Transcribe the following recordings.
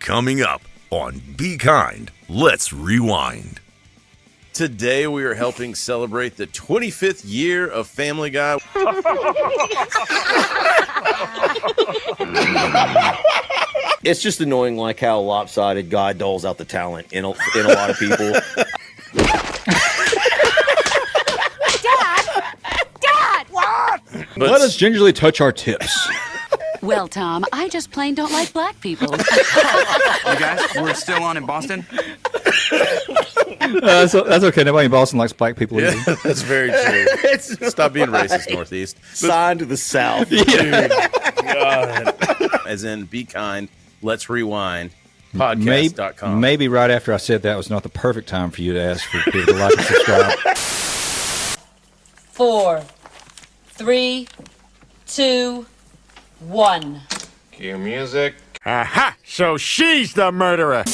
Coming up on Be Kind, Let's Rewind. Today we are helping celebrate the 25th year of Family Guy. It's just annoying, like how lopsided God doles out the talent in a lot of people. Dad! What? Let us gingerly touch our tips. Well, Tom, I just plain don't like black people. You guys, we're still on in Boston? That's okay. Nobody in Boston likes black people either. Yeah, that's very true. Stop being racist, Northeast. Signed to the South. Dude, God. As in, be kind, let's rewind. Podcast.com. Maybe right after I said that was not the perfect time for you to ask for people to like and subscribe. 4, 3, 2, 1. Cue music. Aha! So she's the murderer!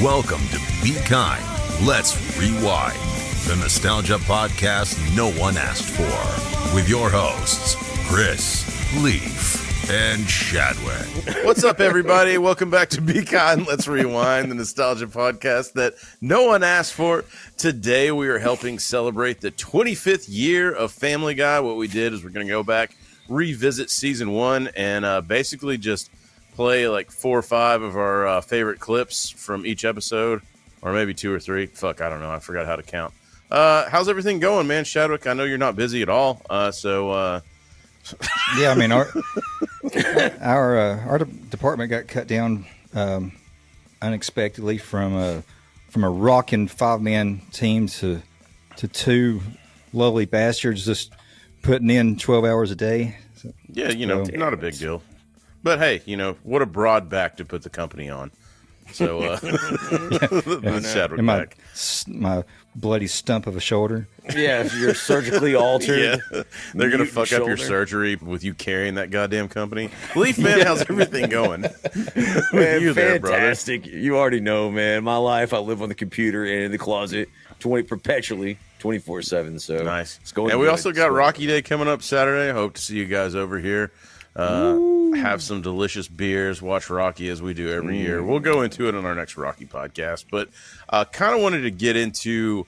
Welcome to Be Kind, Let's Rewind, the nostalgia podcast no one asked for, with your hosts, Chris, Leaf, and Shadwick. What's up, everybody? Welcome back to Be Kind, Let's Rewind, the nostalgia podcast that no one asked for. Today we are helping celebrate the 25th year of Family Guy. What we did is we're going to go back, revisit season 1, and basically just play like 4 or 5 of our favorite clips from each episode, or maybe 2 or 3. Fuck, I don't know. I forgot how to count. How's everything going, man? Shadwick, I know you're not busy at all. Yeah, I mean, our department got cut down unexpectedly from a rocking 5-man team to 2 lovely bastards just putting in 12 hours a day. So, yeah, not a big deal. But hey, what a broad back to put the company on. So, Shadwick back. My bloody stump of a shoulder. Yeah, if you're surgically altered. Yeah. They're going to fuck up your surgery with you carrying that goddamn company. Leaf, man, how's everything going? Man, you there, fantastic. You already know, man. My life, I live on the computer and in the closet perpetually, 24/7. So nice. It's going and we good. also got Rocky Day coming up Saturday. I hope to see you guys over here. Have some delicious beers, watch Rocky as we do every year. We'll go into it on our next Rocky podcast, but kind of wanted to get into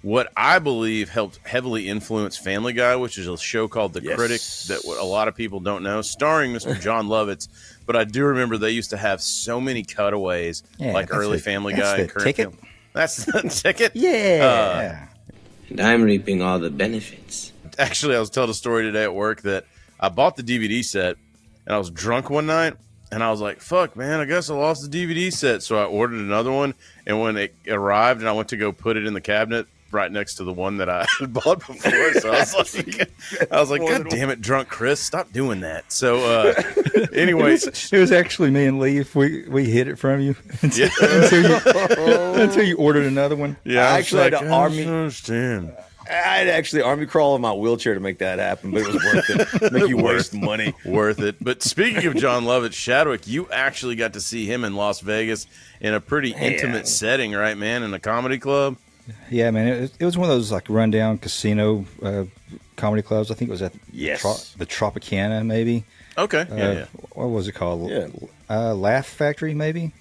what I believe helped heavily influence Family Guy, which is a show called The Critic that a lot of people don't know, starring Mr. John Lovitz. But I do remember they used to have so many cutaways, like early Family Guy and current ticket. That's the ticket? Yeah. And I'm reaping all the benefits. Actually, I was telling a story today at work that I bought the DVD set, and I was drunk one night, and I was like, fuck, man, I guess I lost the DVD set. So I ordered another one, and when it arrived and I went to go put it in the cabinet right next to the one that I had bought before, so I was like, God damn it, drunk Chris, stop doing that. So anyway. It was actually me and Leaf. We hid it from you until you ordered another one. Yeah, I actually had to understand. I had actually army crawl in my wheelchair to make that happen, but it was worth it. Make you waste money. Worth it. But speaking of John Lovitz, Shadwick, you actually got to see him in Las Vegas in a pretty intimate setting, right, man? In a comedy club. Yeah, man. It was one of those like rundown casino comedy clubs. I think it was at the Tropicana, maybe. Okay. Yeah. What was it called? Yeah. Laugh Factory, maybe.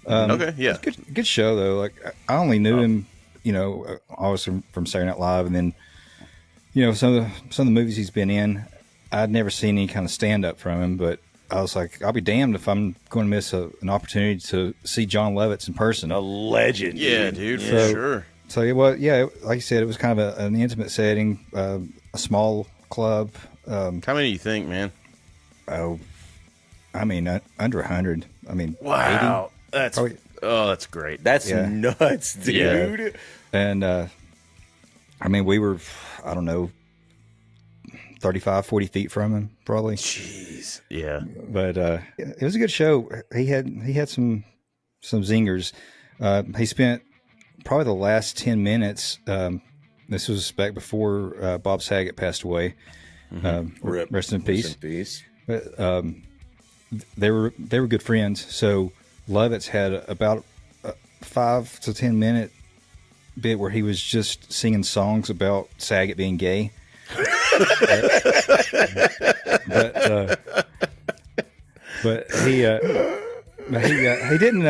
Okay. Yeah. Good show though. Like I only knew him, obviously from Saturday Night Live, and then some of the movies he's been in. I'd never seen any kind of stand up from him, but I was like, I'll be damned if I'm going to miss an opportunity to see John Lovitz in person. A legend. Yeah, dude, for sure. So, like you said, it was kind of an intimate setting, a small club. How many do you think, man? Oh, I mean, under 100. I mean, wow. That's great. That's nuts, dude. Yeah. And, I mean, we were, I don't know, 35, 40 feet from him, probably. Jeez. Yeah. But it was a good show. He had some zingers. He spent probably the last 10 minutes. This was back before Bob Saget passed away. Rest in peace. Rest in peace. But they were good friends. So Lovitz had about a 5 to 10 minute bit where he was just singing songs about Saget being gay. But he didn't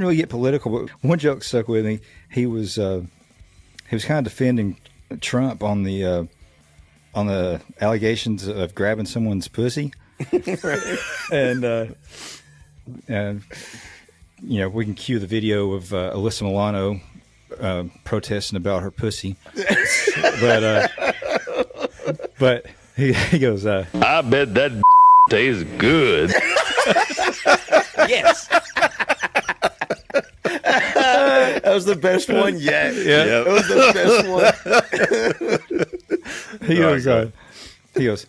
really get political. But one joke stuck with me. He was kind of defending Trump on the allegations of grabbing someone's pussy, and you know, we can cue the video of Alyssa Milano protesting about her pussy, but he goes, I bet that tastes good. Yes. That was the best one yet. Yeah. That was the best one. he goes,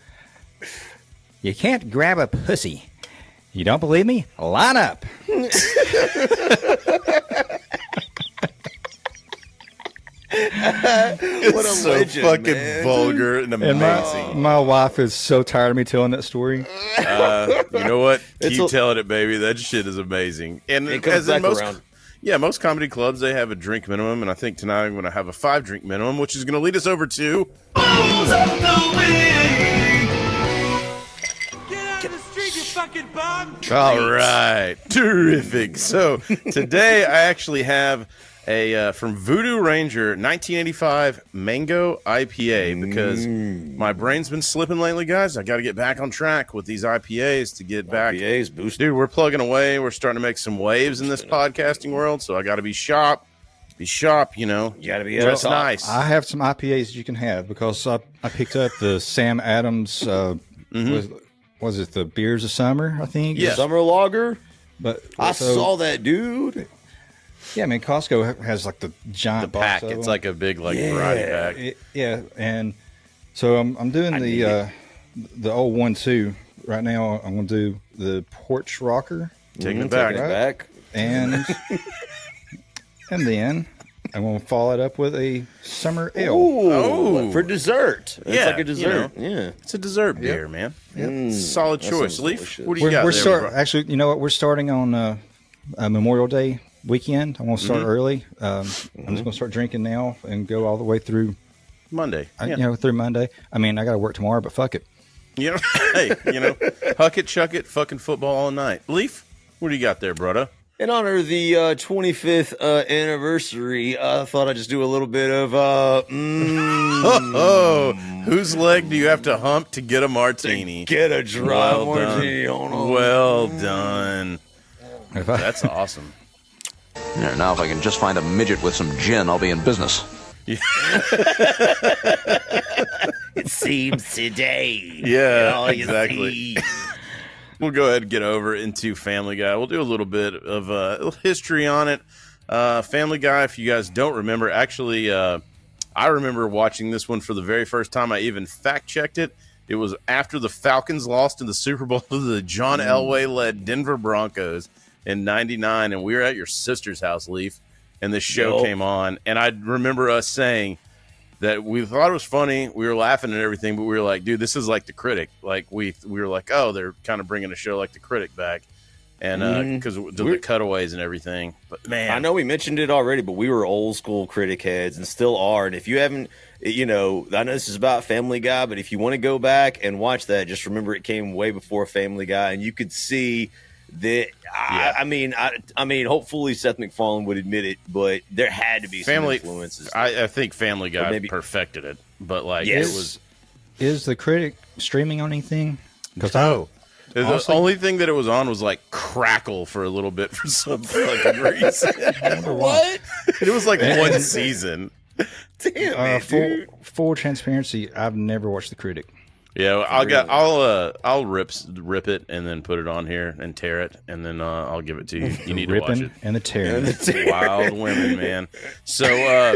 you can't grab a pussy. You don't believe me? Line up. What a so legend, fucking man. vulgar and amazing. And my wife is so tired of me telling that story. You know what? It's Keep telling it, baby. That shit is amazing. And It comes as in back most, around. yeah, most comedy clubs, they have a drink minimum, and I think tonight I'm going to have a 5-drink minimum, which is going to lead us over to all right, terrific. So today I actually have a from Voodoo Ranger 1985 Mango IPA because my brain's been slipping lately, guys. I got to get back on track with these IPAs to get back. IPAs boost. Dude, we're plugging away. We're starting to make some waves in this podcasting world, so I got to be sharp. Be sharp, you know. You got to be Dress up. nice. I have some IPAs you can have because I picked up the Sam Adams. Was it the Beers of Summer? I think. Yeah. Summer lager. But I so- saw that, dude. Yeah, I mean Costco has like the giant the pack. box of It's them. like a big variety pack. Yeah, and so I'm doing the old 1-2 right now. I'm going to do the Porch Rocker, Taking it back. Taking it back. and and then I'm going to follow it up with a Summer Ale. Oh. For dessert. It's Yeah, like a dessert. Yeah. It's a dessert beer, man. Solid That choice. sounds Leaf, delicious. what do you got We're there, bro? actually, you know what? We're starting on Memorial Day weekend. I'm going to start early. I'm just going to start drinking now and go all the way through. Monday. You know, through Monday. I mean, I got to work tomorrow, but fuck it. You know, hey, you know, huck it, chuck it, fucking football all night. Leaf, what do you got there, brother? In honor of the 25th anniversary, I thought I'd just do a little bit of Whose leg do you have to hump to get a martini? get a dry Well martini done. on 'em. Well done. If I- That's awesome. Now, if I can just find a midget with some gin, I'll be in business. It seems today. Yeah, exactly. We'll go ahead and get over into Family Guy. We'll do a little bit of history on it. Family Guy, if you guys don't remember, actually, I remember watching this one for the very first time. I even fact-checked it. It was after the Falcons lost in the Super Bowl to the John Elway-led Denver Broncos in '99, and we were at your sister's house, Leaf, and this show came on. And I remember us saying that we thought it was funny. We were laughing and everything, but we were like, dude, this is like The Critic. Like, we were like, oh, they're kind of bringing a show like The Critic back. And because the cutaways and everything. But, man. I know we mentioned it already, but we were old school Critic heads and still are. And if you haven't, you know, I know this is about Family Guy, but if you want to go back and watch that, just remember it came way before Family Guy, and you could see that. I mean, hopefully Seth MacFarlane would admit it, but there had to be some influences. I think Family Guy maybe perfected it, but like Yes. it was. Is the Critic streaming on anything? Because The honestly- only thing that it was on was like Crackle for a little bit for some fucking reason. What? It was like one season. Damn, man, dude. full transparency, I've never watched the Critic. Yeah, I'll rip it and then put it on here and tear it, and then I'll give it to you. You need to watch Ripping it. and the tearing. Wild Women, man. So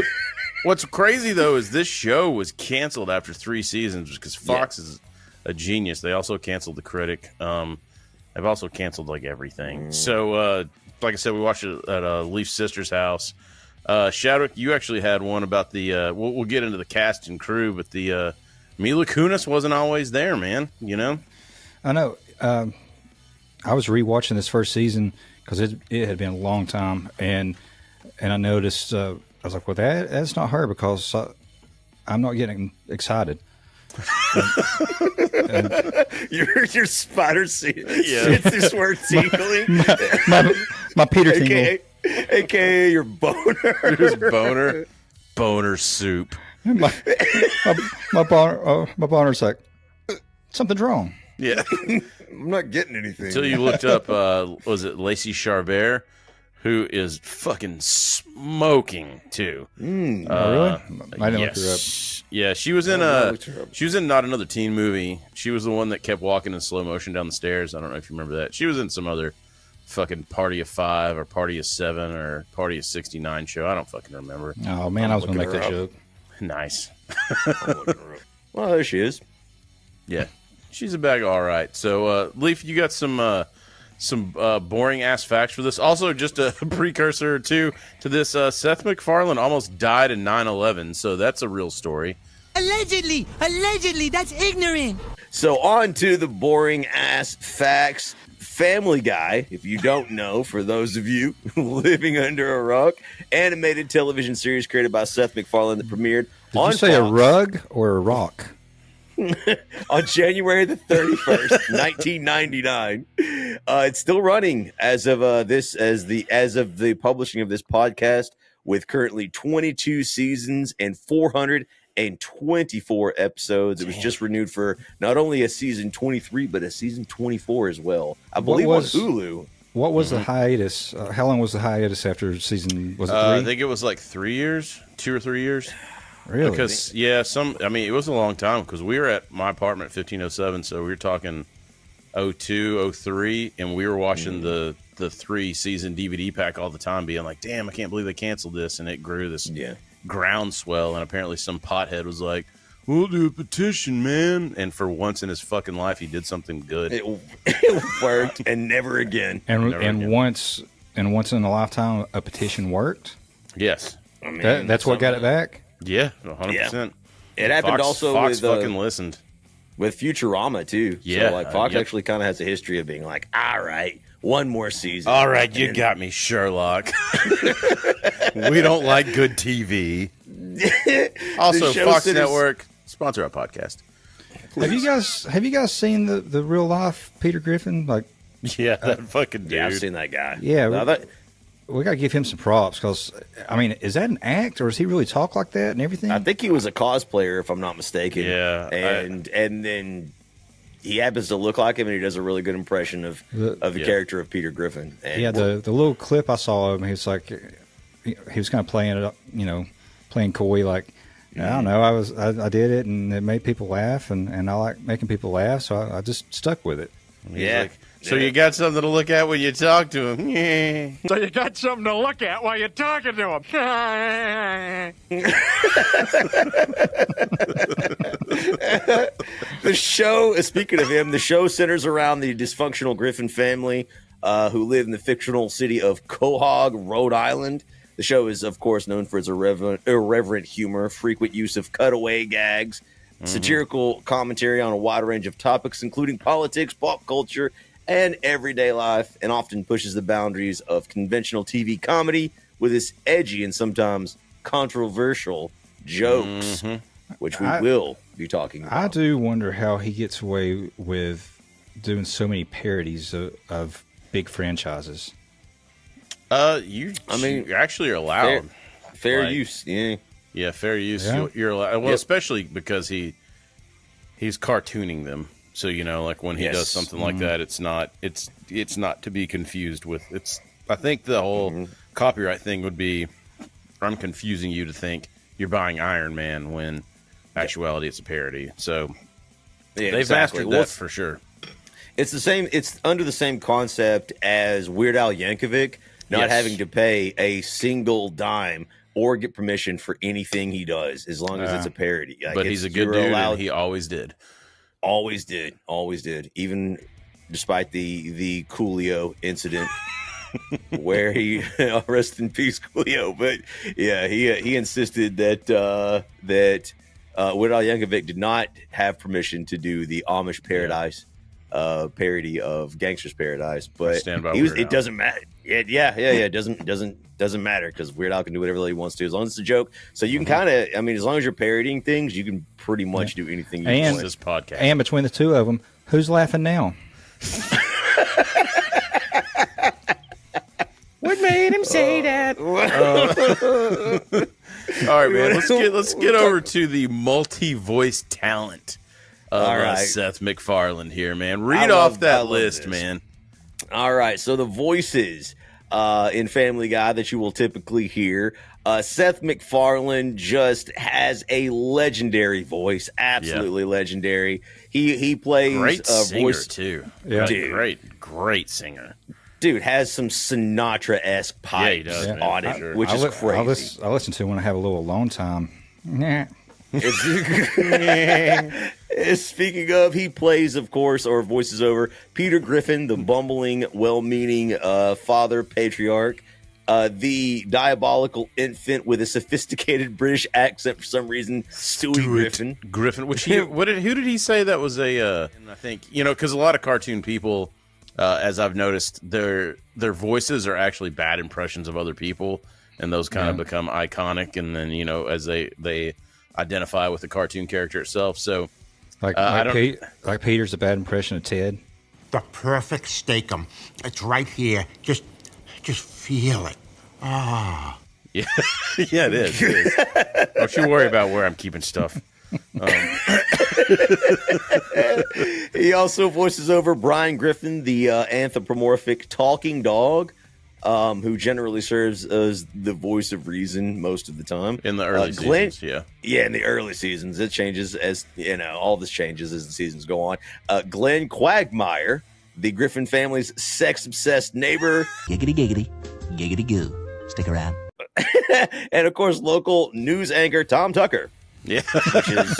what's crazy though is this show was canceled after 3 seasons because Fox is a genius. They also canceled the Critic. They've also canceled like everything. So like I said, we watched it at Leaf's sister's house. Shadwick, you actually had one about the we'll get into the cast and crew, but the Mila Kunis wasn't always there, man. You know. I know. I was rewatching this first season because it had been a long time, and I noticed I was like, well, that's not her because I'm not getting excited. Your spider it's this word tinkling. my Peter tingle. AKA your boner. His boner soup. my boner's like, something's wrong. Yeah. I'm not getting anything. Until you looked up, was it Lacey Chabert, who is fucking smoking too. Oh, really? I didn't look her up. Yeah, she was in Not Another Teen Movie. She was the one that kept walking in slow motion down the stairs. I don't know if you remember that. She was in some other fucking Party of 5 or Party of 7 or Party of 69 show. I don't fucking remember. Oh man, I was gonna make that joke. Nice. Well, there she is. Yeah, she's a bag of all right. So, Leaf, you got some boring ass facts for this. Also, just a precursor to this. Seth MacFarlane almost died in 9/11, so that's a real story. Allegedly, that's ignorant. So on to the boring ass facts. Family Guy, if you don't know, for those of you living under a rock, animated television series created by Seth MacFarlane that premiered Did you say Fox a rug or a rock? on January the 31st, 1999. It's still running as of the publishing of this podcast, with currently 22 seasons and 424 episodes. It was just renewed for not only a season 23 but a season 24 as well. I believe on Hulu. What was the hiatus? How long was the hiatus after season? Was it 3? I think it was like 3 years, 2 or 3 years. Really? Because it was a long time because we were at my apartment 1507, so we were talking 02, 03, and we were watching the 3-season DVD pack all the time, being like, damn, I can't believe they canceled this, and it grew this groundswell, and apparently some pothead was like, we'll do a petition, man, and for once in his fucking life, he did something good. It worked, and never again. Once in a lifetime, a petition worked. Yes, I mean, that's what got it back. Yeah, 100%. It happened also Fox with fucking listened with Futurama too. Yeah, so, like Fox actually kind of has a history of being like, all right, one more season. All right, you got me, Sherlock. We don't like good TV. Also, Fox Network, sponsor our podcast. Please. Have you guys seen the real life Peter Griffin? Like, yeah, that fucking dude. Yeah, I've seen that guy. Yeah, we got to give him some props because, I mean, is that an act or does he really talk like that and everything? I think he was a cosplayer, if I'm not mistaken. Yeah, and then he happens to look like him, and he does a really good impression of the character of Peter Griffin. And the little clip I saw of him, he was like, he was kind of playing it up, playing coy, like, I don't know, I did it and it made people laugh, and I like making people laugh, so I just stuck with it. Yeah. So you got something to look at when you talk to him. Yeah. So you got something to look at while you're talking to him. The show, speaking of him, the show centers around the dysfunctional Griffin family who live in the fictional city of Quahog, Rhode Island. The show is, of course, known for its irreverent humor, frequent use of cutaway gags, satirical commentary on a wide range of topics, including politics, pop culture, and everyday life, and often pushes the boundaries of conventional TV comedy with its edgy and sometimes controversial jokes, which we will be talking about. I do wonder how he gets away with doing so many parodies of big franchises. You actually are allowed. Fair use, yeah. Yeah, fair use. Yeah. You're allowed. Well, especially because he's cartooning them. So, like when he does something like that, it's not to be confused with. I think the whole copyright thing would be, I'm confusing you to think you're buying Iron Man when actuality it's a parody. So they've mastered that for sure. It's the same. It's under the same concept as Weird Al Yankovic not having to pay a single dime or get permission for anything he does, as long as it's a parody. Like, but he's a good dude, and he always did. Always did. Even despite the Coolio incident, where he rest in peace, Coolio. But yeah, he insisted that Weird Al Yankovic did not have permission to do the Amish Paradise parody of Gangster's Paradise, but it doesn't matter. It doesn't matter because Weird Al can do whatever he wants to as long as it's a joke. So you can kind of, I mean, as long as you're parodying things, you can pretty much do anything you want. This podcast, and between the two of them, who's laughing now? What made him say that? All right, man. Let's get over to the multi-voice talent of Seth MacFarlane here, man. Read off that list, man. All right, so the voices in Family Guy that you will typically hear. Seth MacFarlane just has a legendary voice, absolutely legendary. He plays great singer voice too. Yeah, dude, great singer. Dude has some Sinatra-esque pipes on it, which is crazy. I listen to it when I have a little alone time. Nah. Speaking of, he plays, of course, or voices over Peter Griffin, the bumbling, well-meaning father patriarch, the diabolical infant with a sophisticated British accent for some reason, Stewie Griffin. Which who did he say that was a? I think because a lot of cartoon people. As I've noticed, their voices are actually bad impressions of other people, and those kind of become iconic. And then as they identify with the cartoon character itself. So, like Peter's a bad impression of Ted. The perfect steakum. It's right here. Just feel it. Ah. Yeah, yeah, it is. Don't you worry about where I'm keeping stuff. He also voices over Brian Griffin, the anthropomorphic talking dog, who generally serves as the voice of reason most of the time. In the early seasons, Yeah, in the early seasons. It changes as, all this changes as the seasons go on. Glenn Quagmire, the Griffin family's sex-obsessed neighbor. Giggity, giggity, giggity goo. Stick around. And, of course, local news anchor Tom Tucker. Yeah, which is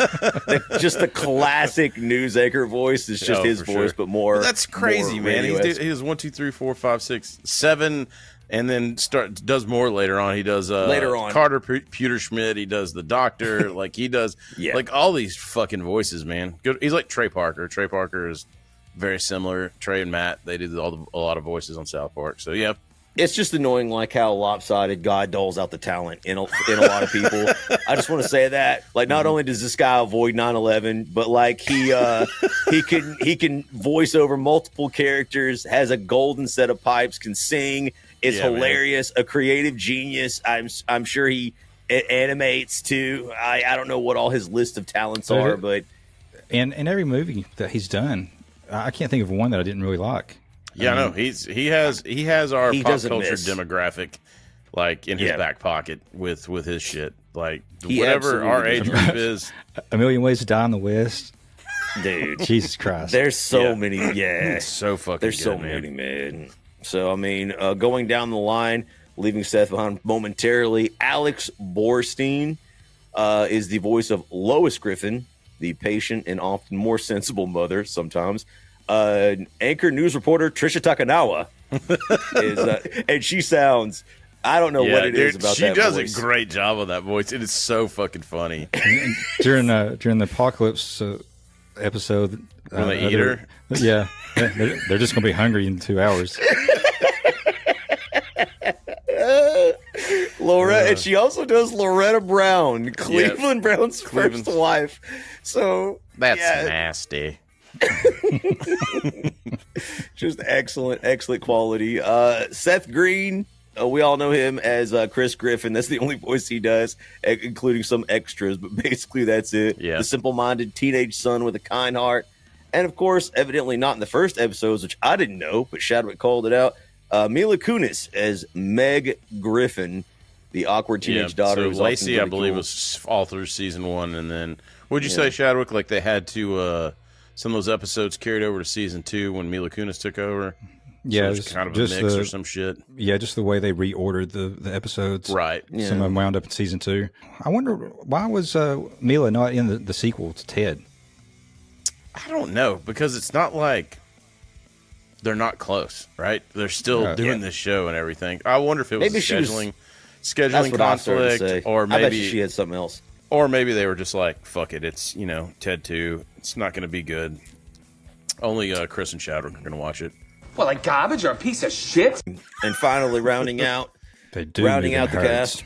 just the classic news anchor voice. It's just his voice, but more. Well, that's crazy, man. He does 1, 2, 3, 4, 5, 6, 7, and then does more later on. He does later on Carter Pewter Schmidt. He does the Doctor. Like he does like all these fucking voices, man. Good. He's like Trey Parker. Trey Parker is very similar. Trey and Matt, they did a lot of voices on South Park. So yeah. It's just annoying, like how lopsided God doles out the talent in a lot of people. I just want to say that, like, not only does this guy avoid 9/11, but like he can voice over multiple characters, has a golden set of pipes, can sing, is hilarious, a creative genius. I'm sure he animates too. I don't know what all his list of talents are, but in every movie that he's done, I can't think of one that I didn't really like. Yeah, no, he has our pop culture demographic like in his back pocket with his shit. Like whatever our age group is. A Million Ways to Die in the West. Dude. Jesus Christ. There's so many, so fucking there's good, so many, man. So I mean, going down the line, leaving Seth behind momentarily, Alex Borstein is the voice of Lois Griffin, the patient and often more sensible mother sometimes. Anchor news reporter Trisha Takanawa is, and she sounds, I don't know what it is about that voice. She does a great job of that voice. It is so fucking funny. during the apocalypse episode, when they eat her, they're just gonna be hungry in 2 hours. And she also does Loretta Brown, Cleveland Brown's first wife. So that's nasty. Just excellent quality. Seth Green, we all know him as Chris Griffin. That's the only voice he does, including some extras, but basically that's it. The simple-minded teenage son with a kind heart. And of course, evidently not in the first episodes, which I didn't know, but Shadwick called it out, Mila Kunis as Meg Griffin, the awkward teenage daughter. So Lacey, I believe, was all through season 1, and then would you say, Shadwick, like they had to some of those episodes carried over to season 2 when Mila Kunis took over? Yeah, so it was kind of a mix or some shit. Yeah, just the way they reordered the episodes. Right. Yeah. Some of them wound up in season 2. I wonder, why was Mila not in the sequel to Ted? I don't know, because it's not like they're not close, right? They're still doing this show and everything. I wonder if it was scheduling that's what conflict, or maybe I bet she had something else. Or maybe they were just like, fuck it, it's, Ted 2. It's not going to be good. Only Chris and Chadwick are going to watch it. Well, like garbage or a piece of shit? And finally, rounding out the cast.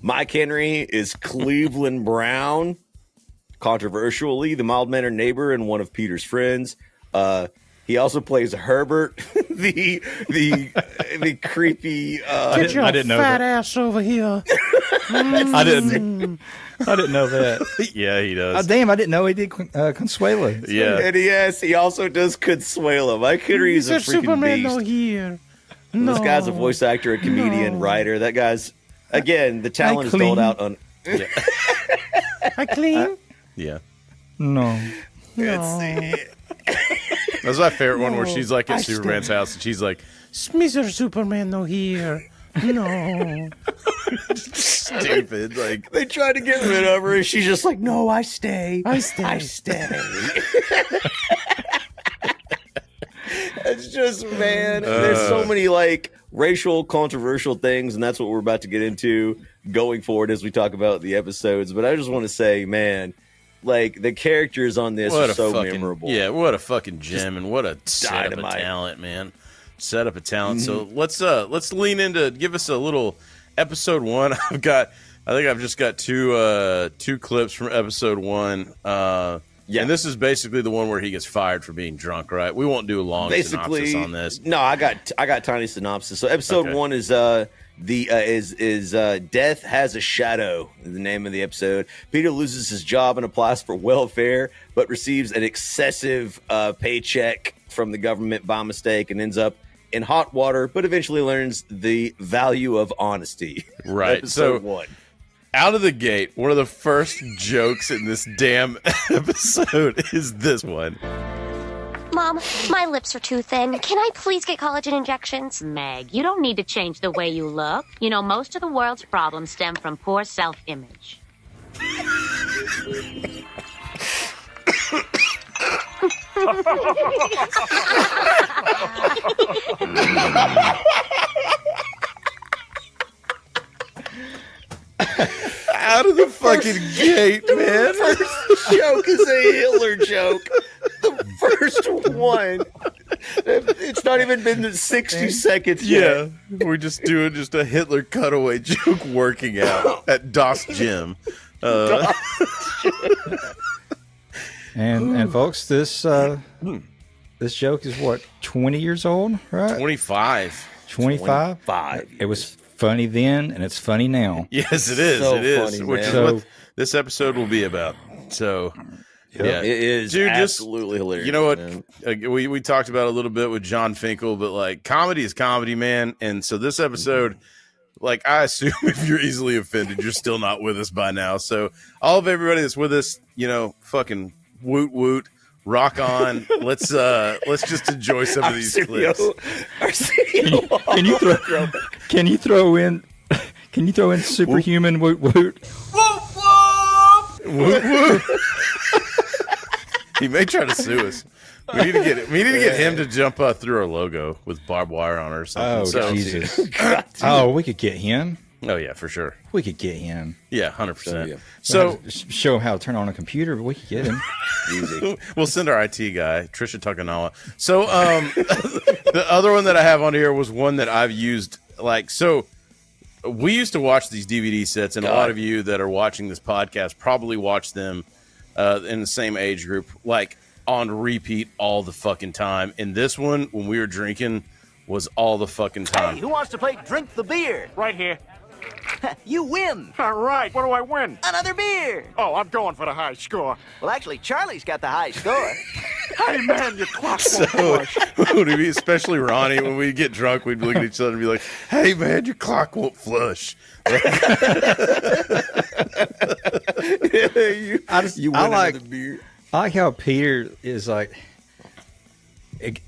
Mike Henry is Cleveland Brown. Controversially, the mild-mannered neighbor and one of Peter's friends. He also plays Herbert, the creepy. Get your fat ass over here. I didn't know that. Yeah, he does. Damn, I didn't know he did Consuelo. Yeah, and he also does Consuelo. Mike Henry is a freaking Superman beast. No here. No. This guy's a voice actor, a comedian, writer. That guy's again. The talent is doled out on. Yeah. I clean. Yeah. No. That's my favorite one where she's like at Superman's house and she's like, Mr. Superman no here. No. Stupid. Like they tried to get rid of her and she's just like, no, I stay. I stay. It's just, man, there's so many like racial controversial things, and that's what we're about to get into going forward as we talk about the episodes. But I just want to say, man, like the characters on this are so memorable. Yeah, what a fucking gem, and what a setup of talent, man. Setup of talent. Mm-hmm. So let's lean into, give us a little episode 1. I think I've just got two clips from episode 1. Yeah, and this is basically the one where he gets fired for being drunk, right? We won't do a long synopsis on this. No, I got tiny synopsis. So episode 1 is Death Has a Shadow, is the name of the episode. Peter loses his job and applies for welfare, but receives an excessive paycheck from the government by mistake and ends up in hot water, but eventually learns the value of honesty. Right. Episode 1. Out of the gate, one of the first jokes in this damn episode is this one. Mom, my lips are too thin. Can I please get collagen injections? Meg, you don't need to change the way you look. You know, most of the world's problems stem from poor self-image. Out of the fucking gate, man. The first joke is a Hitler joke. The first one. It's not even been 60 seconds yet. Yeah, we're just doing just a Hitler cutaway joke working out at Das Gym. And folks, this joke is what, 20 years old, right? 25. 25. It was funny then, and it's funny now. Yes, it is. So it is, funny, which is what this episode will be about. So, yeah, it is absolutely hilarious. You know what? We talked about it a little bit with John Finkel, but like comedy is comedy, man. And so this episode, like I assume if you're easily offended, you're still not with us by now. So all of everybody that's with us, fucking woot woot. Rock on. Let's just enjoy some of these clips. Can you throw in superhuman woot woot? Woot woot. He may try to sue us. We need to get him to jump through our logo with barbed wire on it or something. Oh, Jesus. We could get him. Oh yeah, for sure. We could get him. Yeah, 100%. So show him how to turn on a computer, but we could get him. Easy. We'll send our IT guy, Trisha Takanawa. So the other one that I have on here was one that I've used. We used to watch these DVD sets, and a lot of you that are watching this podcast probably watch them in the same age group, like on repeat all the fucking time. And this one, when we were drinking, was all the fucking time. Hey, who wants to play Drink the Beer? Right here. You win. All right, what do I win? Another beer. Oh, I'm going for the high score. Well, actually, Charlie's got the high score. Hey, man, your clock won't flush. Especially Ronnie, when we get drunk, we'd look at each other and be like, hey, man, your clock won't flush. I like how Peter is like,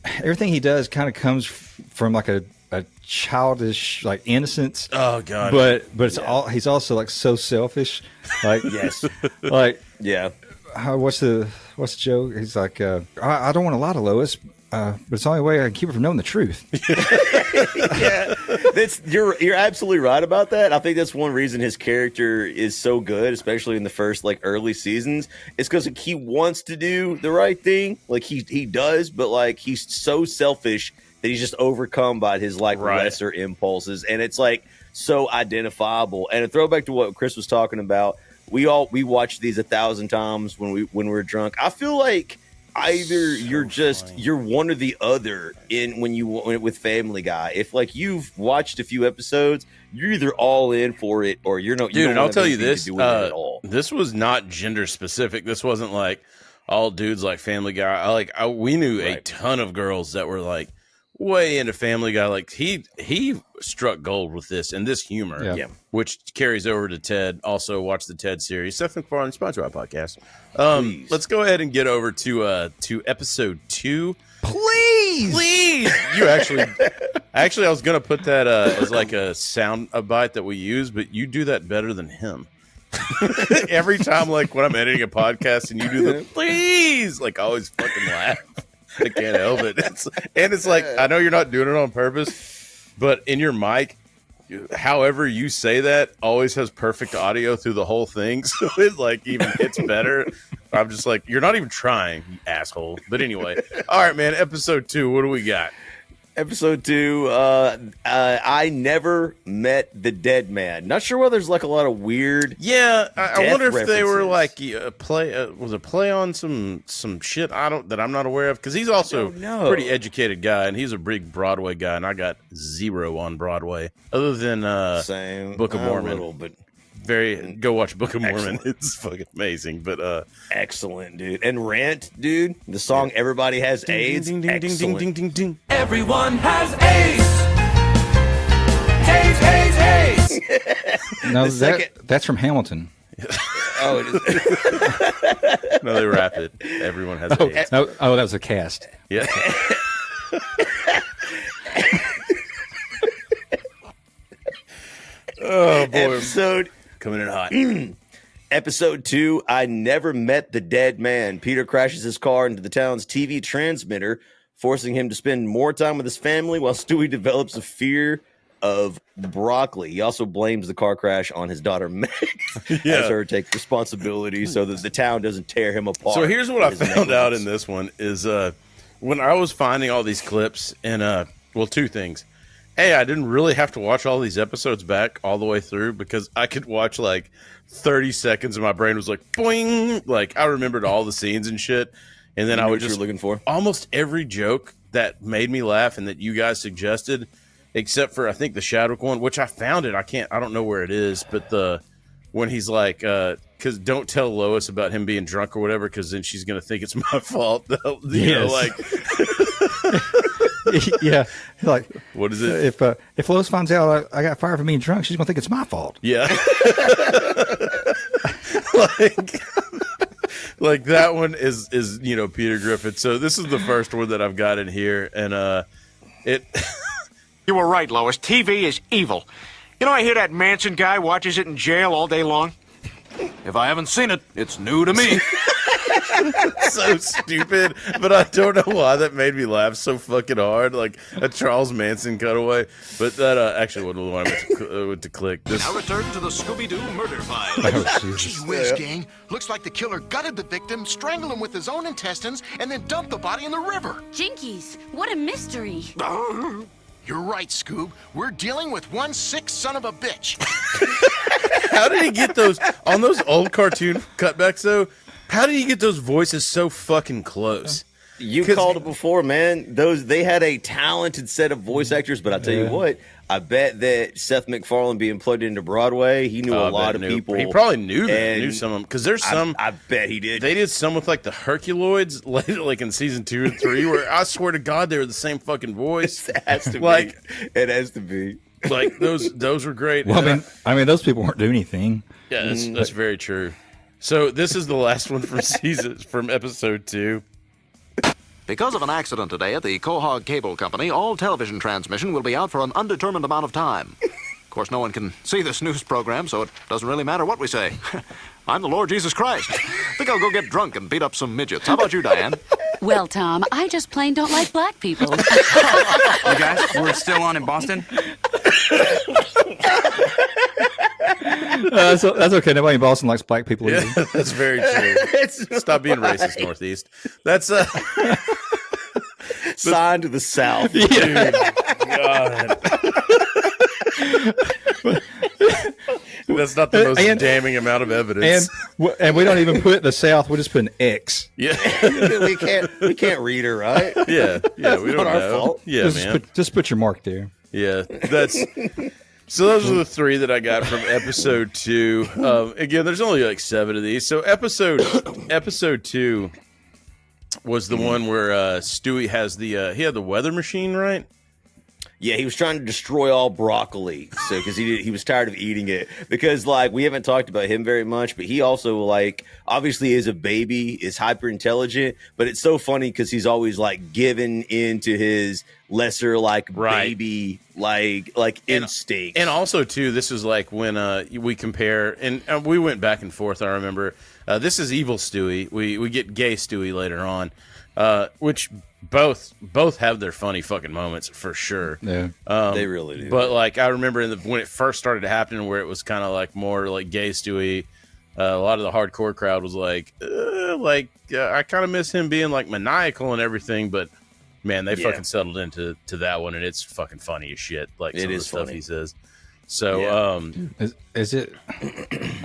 everything he does kind of comes from like a childish like innocence. Oh god! But it's he's also like so selfish. Like yes, like yeah. What's the joke? He's like, I don't want to lie to Lois, but it's the only way I can keep her from knowing the truth. Yeah, You're absolutely right about that. I think that's one reason his character is so good, especially in the first like early seasons. It's because he wants to do the right thing, like he does, but like he's so selfish that he's just overcome by his like lesser impulses, and it's like so identifiable. And a throwback to what Chris was talking about, we watched these 1,000 times when we're drunk. I feel like either you're one or the other with Family Guy. If like you've watched a few episodes, you're either all in for it or you're not. Dude, and I'll tell you this: at all. This was not gender specific. This wasn't like all dudes like Family Guy. We knew a ton of girls that were like way into Family Guy. Like he struck gold with this and this humor, which carries over to Ted. Also, watch the Ted series. Seth MacFarlane, sponsored our podcast. Let's go ahead and get over to episode 2. Please. You actually, I was gonna put that as like a sound bite that we use, but you do that better than him. Every time, like when I'm editing a podcast and you do the please, like I always fucking laugh. I can't help it. It's like, I know you're not doing it on purpose, but in your mic, however you say that always has perfect audio through the whole thing. So it like even hits better. I'm just like, you're not even trying, you asshole. But anyway, all right, man. Episode 2. What do we got? Episode 2, I never met the dead man. Not sure whether there's like a lot of weird. Yeah, I wonder if references. they were like was a play on some shit that I'm not aware of, because he's also a pretty educated guy and he's a big Broadway guy, and I got 0 on Broadway other than same Book of Mormon. Little, but go watch Book of Mormon. Excellent. It's fucking amazing. But excellent, dude. And Rant, dude. The song "Everybody Has AIDS." Ding, ding, ding, ding, ding, ding, ding. Everyone has AIDS. AIDS. No, that's from Hamilton. Oh, it is. No, they rap it. Everyone has AIDS. No, that was a cast. Yeah. Oh boy. Episode coming in hot. Episode 2, I never met the dead man. Peter crashes his car into the town's TV transmitter, forcing him to spend more time with his family, while Stewie develops a fear of broccoli. He also blames the car crash on his daughter Meg, has her take responsibility so that the town doesn't tear him apart. So here's what I found out in this one is when I was finding all these clips, and two things. A, I didn't really have to watch all these episodes back all the way through, because I could watch like 30 seconds and my brain was like boing, like I remembered all the scenes and shit, and then I would just looking for almost every joke that made me laugh and that you guys suggested, except for I think the Shadwick one, which I found it. I don't know where it is, but when he's like, because don't tell Lois about him being drunk or whatever, because then she's gonna think it's my fault. You know, like. Yeah, like what is it? If Lois finds out I got fired for being drunk, she's gonna think it's my fault. Yeah, like that one is Peter Griffin. So this is the first one that I've got in here, and it. You were right, Lois. TV is evil. You know, I hear that Manson guy watches it in jail all day long. If I haven't seen it, it's new to me. So stupid, but I don't know why that made me laugh so fucking hard, like a Charles Manson cutaway. But that actually wasn't the one I went to click. Now return to the Scooby-Doo murder file. Gee whiz, gang. Looks like the killer gutted the victim, strangled him with his own intestines, and then dumped the body in the river. Jinkies, what a mystery. You're right, Scoob. We're dealing with one sick son of a bitch. How did he get those on those old cartoon cutbacks though? How did he get those voices so fucking close? You called it before, man. They had a talented set of voice actors, but I tell you what, I bet that Seth MacFarlane being plugged into Broadway, he knew a lot of people. He probably knew some of them, because there's some. I bet he did. They did some with like the Herculoids, like in season 2 and 3, where I swear to God they were the same fucking voice. It has to be. It has to be. Like those were great. Well, I mean, those people weren't doing anything. Yeah, that's very true. So this is the last one from episode 2. Because of an accident today at the Quahog Cable Company, all television transmission will be out for an undetermined amount of time. Of course, no one can see this news program, so it doesn't really matter what we say. I'm the Lord Jesus Christ. Think I'll go get drunk and beat up some midgets. How about you, Diane? Well, Tom, I just plain don't like black people. You guys, we're still on in Boston? That's okay. Nobody in Boston likes black people either. Yeah, that's very true. Stop being racist, Northeast. That's sign to the South. Dude, God. That's not the most damning amount of evidence. And we don't even put the South. We just put an X. Yeah, we can't read her, right? Yeah, we don't not our know. fault. Yeah, just put your mark there. Yeah, that's. So those are the 3 that I got from episode 2. Again, there's only like 7 of these. So episode 2 was the one where Stewie has he had the weather machine, right? Yeah, he was trying to destroy all broccoli, so because he was tired of eating it. Because like we haven't talked about him very much, but he also like obviously is a baby, is hyper intelligent. But it's so funny because he's always like given into his lesser like baby like instinct. And also too, this is like when we compare, and we went back and forth. I remember this is evil Stewie. We get gay Stewie later on, which. Both have their funny fucking moments for sure. Yeah, they really do. But like I remember when it first started happening, where it was kind of like more like gay Stewie. A lot of the hardcore crowd was like I kind of miss him being like maniacal and everything. But man, they fucking settled into that one, and it's fucking funny as shit. Like some of the stuff he says. So is it?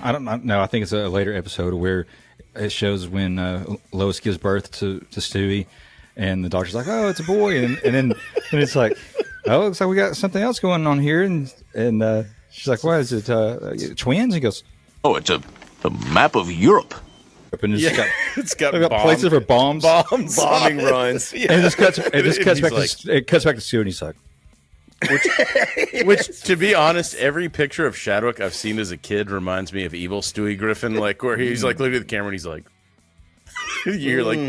I don't know. I think it's a later episode where it shows when Lois gives birth to Stewie. And the doctor's like, "Oh, it's a boy," and then it's like, "Oh, looks like we got something else going on here." And she's like, "What is it? Twins?" He goes, "Oh, it's a map of Europe." And it's got places for bombing runs. Yeah. And it cuts back. It cuts back to Stu, and he's like, which, to be honest, every picture of Chadwick I've seen as a kid reminds me of evil Stewie Griffin, like where he's like looking at the camera and he's like. You're like,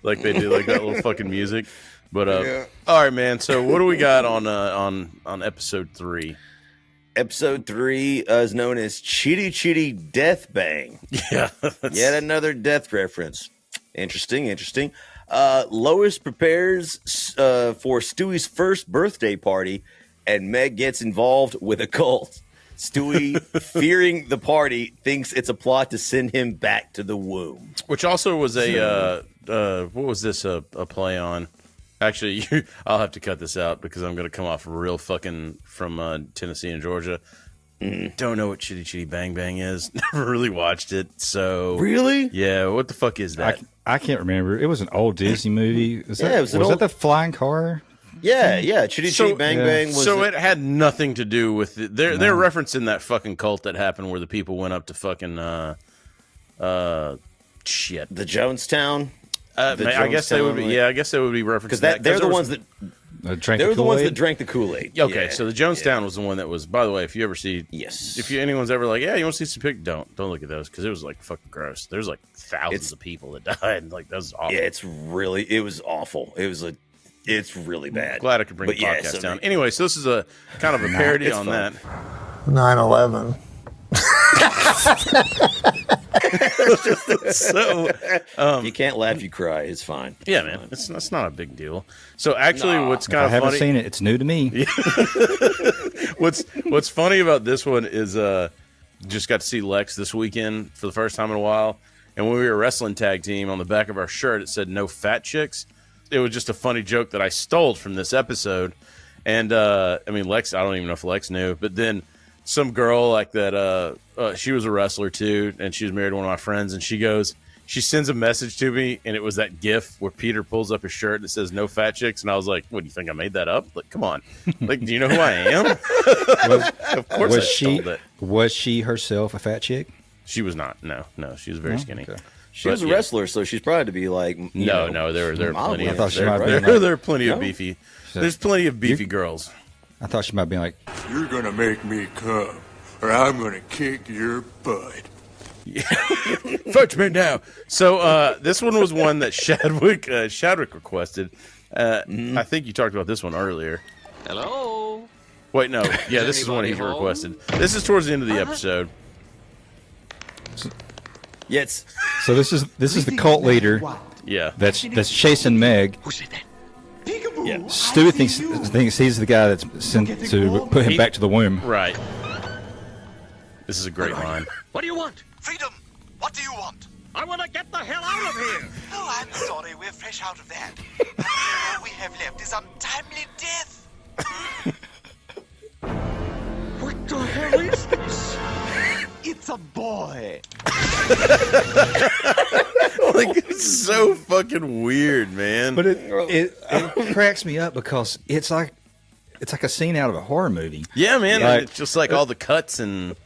like they do like that little fucking music, but all right, man. So what do we got on episode 3? Episode 3 is known as Chitty Chitty Death Bang. Yeah, yet another death reference. Interesting. Lois prepares for Stewie's first birthday party, and Meg gets involved with a cult. Stewie, fearing the party, thinks it's a plot to send him back to the womb. Which also was a what was this a play on? Actually, I'll have to cut this out because I'm going to come off real fucking from Tennessee and Georgia. Don't know what Chitty Chitty Bang Bang is. Never really watched it. So really, yeah. What the fuck is that? I can't remember. It was an old Disney movie. Was that the flying car? Yeah. Chitty Chitty Bang Bang was. So it had nothing to do with it. They're referencing that fucking cult that happened where the people went up to fucking shit. The Jonestown. I guess they would be. Yeah, I guess they would be referencing because that. They're the ones that. Drank they were the ones that Kool-Aid? drank the Kool-Aid. Okay, so the Jonestown was the one that was. By the way, if you ever see, if anyone's ever like, yeah, you want to see some pic? Don't look at those because it was like fucking gross. There's like thousands of people that died. Like that was awful. Yeah, it was awful. It's really bad. Glad I could bring the podcast down. Anyway, so this is a kind of a parody on that. 9/11. So you can't laugh, you cry. It's fine. Yeah, man, that's not a big deal. So actually, what's kind of funny? I haven't seen it. It's new to me. What's funny about this one is just got to see Lex this weekend for the first time in a while, and when we were a wrestling tag team, on the back of our shirt it said "No fat chicks." It was just a funny joke that I stole from this episode, and I mean Lex. I don't even know if Lex knew, but then. Some girl like that, she was a wrestler too, and she was married to one of my friends, and she sends a message to me, and it was that gif where Peter pulls up his shirt that says "No fat chicks," and I was like, "What, do you think I made that up? Like, come on. Like, do you know who I am?" Of course I stole that. Was she herself a fat chick? She was not. No, she was very skinny. Okay. She was a wrestler, so she's probably to be like, no, there are plenty of there are plenty of beefy. There's plenty of beefy girls. I thought she might be like, "You're gonna make me come, or I'm gonna kick your butt." Fudge me now. So this one was one that Chadwick requested. I think you talked about this one earlier. Hello. Wait, no. Yeah, this is one he requested. This is towards the end of the episode. Yes. So this is the cult leader. Yeah. That's chasing Meg. Who said that? Yeah. Stewie thinks he's the guy that's sent to put him back to the womb. Right. This is a great line. What do you want? Freedom. What do you want? I want to get the hell out of here. Oh, I'm sorry. We're fresh out of that. All we have left is untimely death. What the hell is this? It's a boy. Like, it's so fucking weird, man. But it cracks me up because it's like a scene out of a horror movie. Yeah, man. Like, it's just like all the cuts and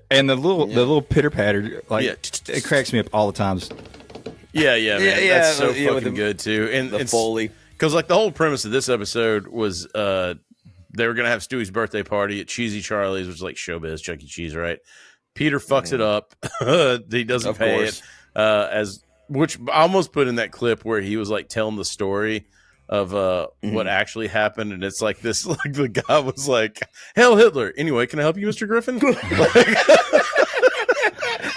the little pitter patter. Like it cracks me up all the times. Yeah, man. Yeah, that's so yeah, fucking good too. And the it's Foley. Because like the whole premise of this episode was they were gonna have Stewie's birthday party at Cheesy Charlie's, which is like Showbiz, Chuck E. Cheese, right? Peter fucks it up. He doesn't Of pay course. it. Which I almost put in that clip where he was like telling the story of what actually happened, and it's like this, like the guy was like, "Hail Hitler!" Anyway, can I help you, Mr. Griffin?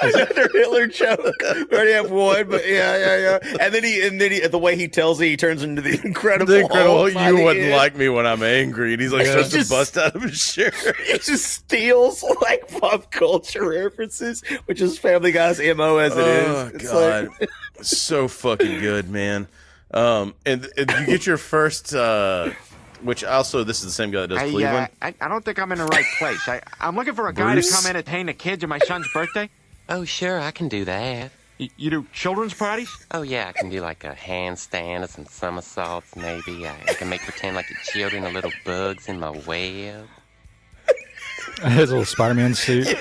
Another Hitler joke. We already have one, but yeah. And then he, the way he tells it, he turns into the Incredible. Hulk by You the wouldn't end. like me when I'm angry, and he's like starts to bust out of his shirt. He just steals like pop culture references, which is Family Guy's MO as it is. It's God, like, so fucking good, man. And you get your first, which also this is the same guy that does Cleveland. I don't think I'm in the right place. I'm looking for a guy to Bruce? come entertain the kids at my son's birthday. Oh, sure, I can do that. You do children's parties? Oh, yeah, I can do like a handstand or some somersaults, maybe. I can make pretend like the children are little bugs in my web. His little Spider-Man suit. He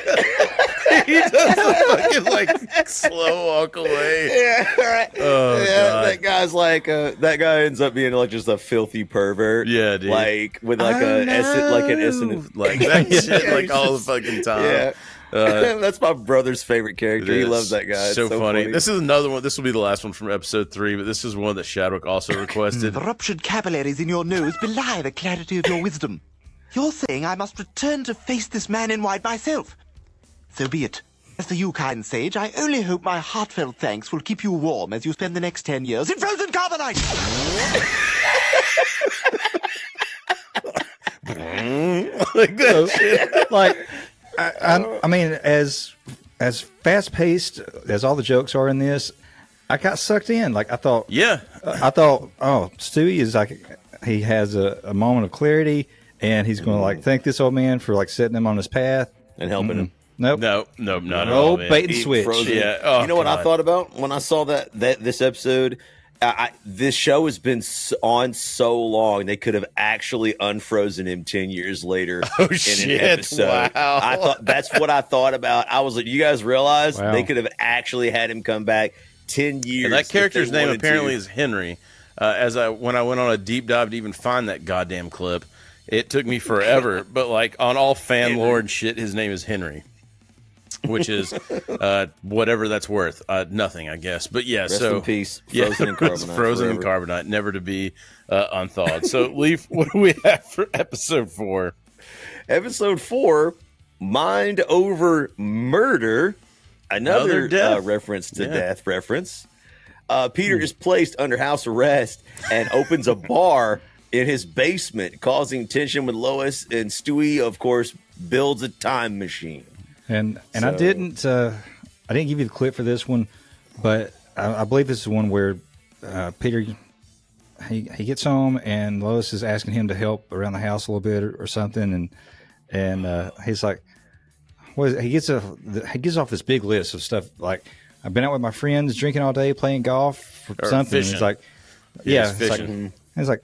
does the fucking like slow walk away. yeah, right. Oh, God. That guy's like that guy ends up being like just a filthy pervert. Yeah, dude. Like with like an essence, like that shit, like all the fucking time. Yeah. That's my brother's favorite character. He It is. loves that guy. It's So funny. This is another one. This will be the last one from episode 3, but this is one that Shadwick also requested. The ruptured capillaries in your nose belie the clarity of your wisdom. You're saying I must return to face this man in white myself. So be it. As for you, kind sage, I only hope my heartfelt thanks will keep you warm as you spend the next 10 years in frozen carbonite. Like that shit. Like, I mean, as fast paced as all the jokes are in this, I got sucked in. Like I thought, oh, Stewie is like he has a moment of clarity, and he's going to like thank this old man for like setting him on his path and helping him. Nope. No, not at all. Man. Bait and switch. Frozen. Yeah. Oh, you know what I God. thought about when I saw that this episode? This show has been on so long, they could have actually unfrozen him 10 years later in shit, an episode. wow. I thought that's what I thought about. I was like, you guys realize Wow. they could have actually had him come back 10 years. And that if they character's name wanted apparently to. is Henry. When I went on a deep dive to even find that goddamn clip, it took me forever. But like on all fan lore and shit, his name is Henry, which is whatever that's worth. Nothing, I guess. But yeah, Rest so in peace. yeah, Frozen in carbonite frozen in forever. carbonite, never to be unthawed. So, Leaf, what do we have for episode 4? Episode 4, Mind Over Murder. Another death. reference to Yeah. death reference. Peter is placed under house arrest and opens a bar in his basement, causing tension with Lois, and Stewie, of course, builds a time machine. And I didn't give you the clip for this one, but I believe this is one where Peter he gets home and Lois is asking him to help around the house a little bit or something, and he's like, what is it? He gets off this big list of stuff like, I've been out with my friends drinking all day, playing golf or something. fishing. He's like, Yeah, it's fishing. like, he's like,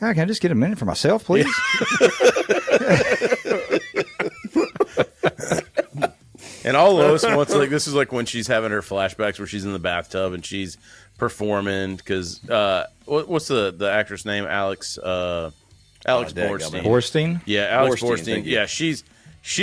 "God, can I just get a minute for myself, please?" And all Lois wants, like, this is like when she's having her flashbacks where she's in the bathtub and she's performing because what's the actress name? Alex Borstein. Borstein? Yeah, Alex Borstein, Borstein. thank you. Yeah, she's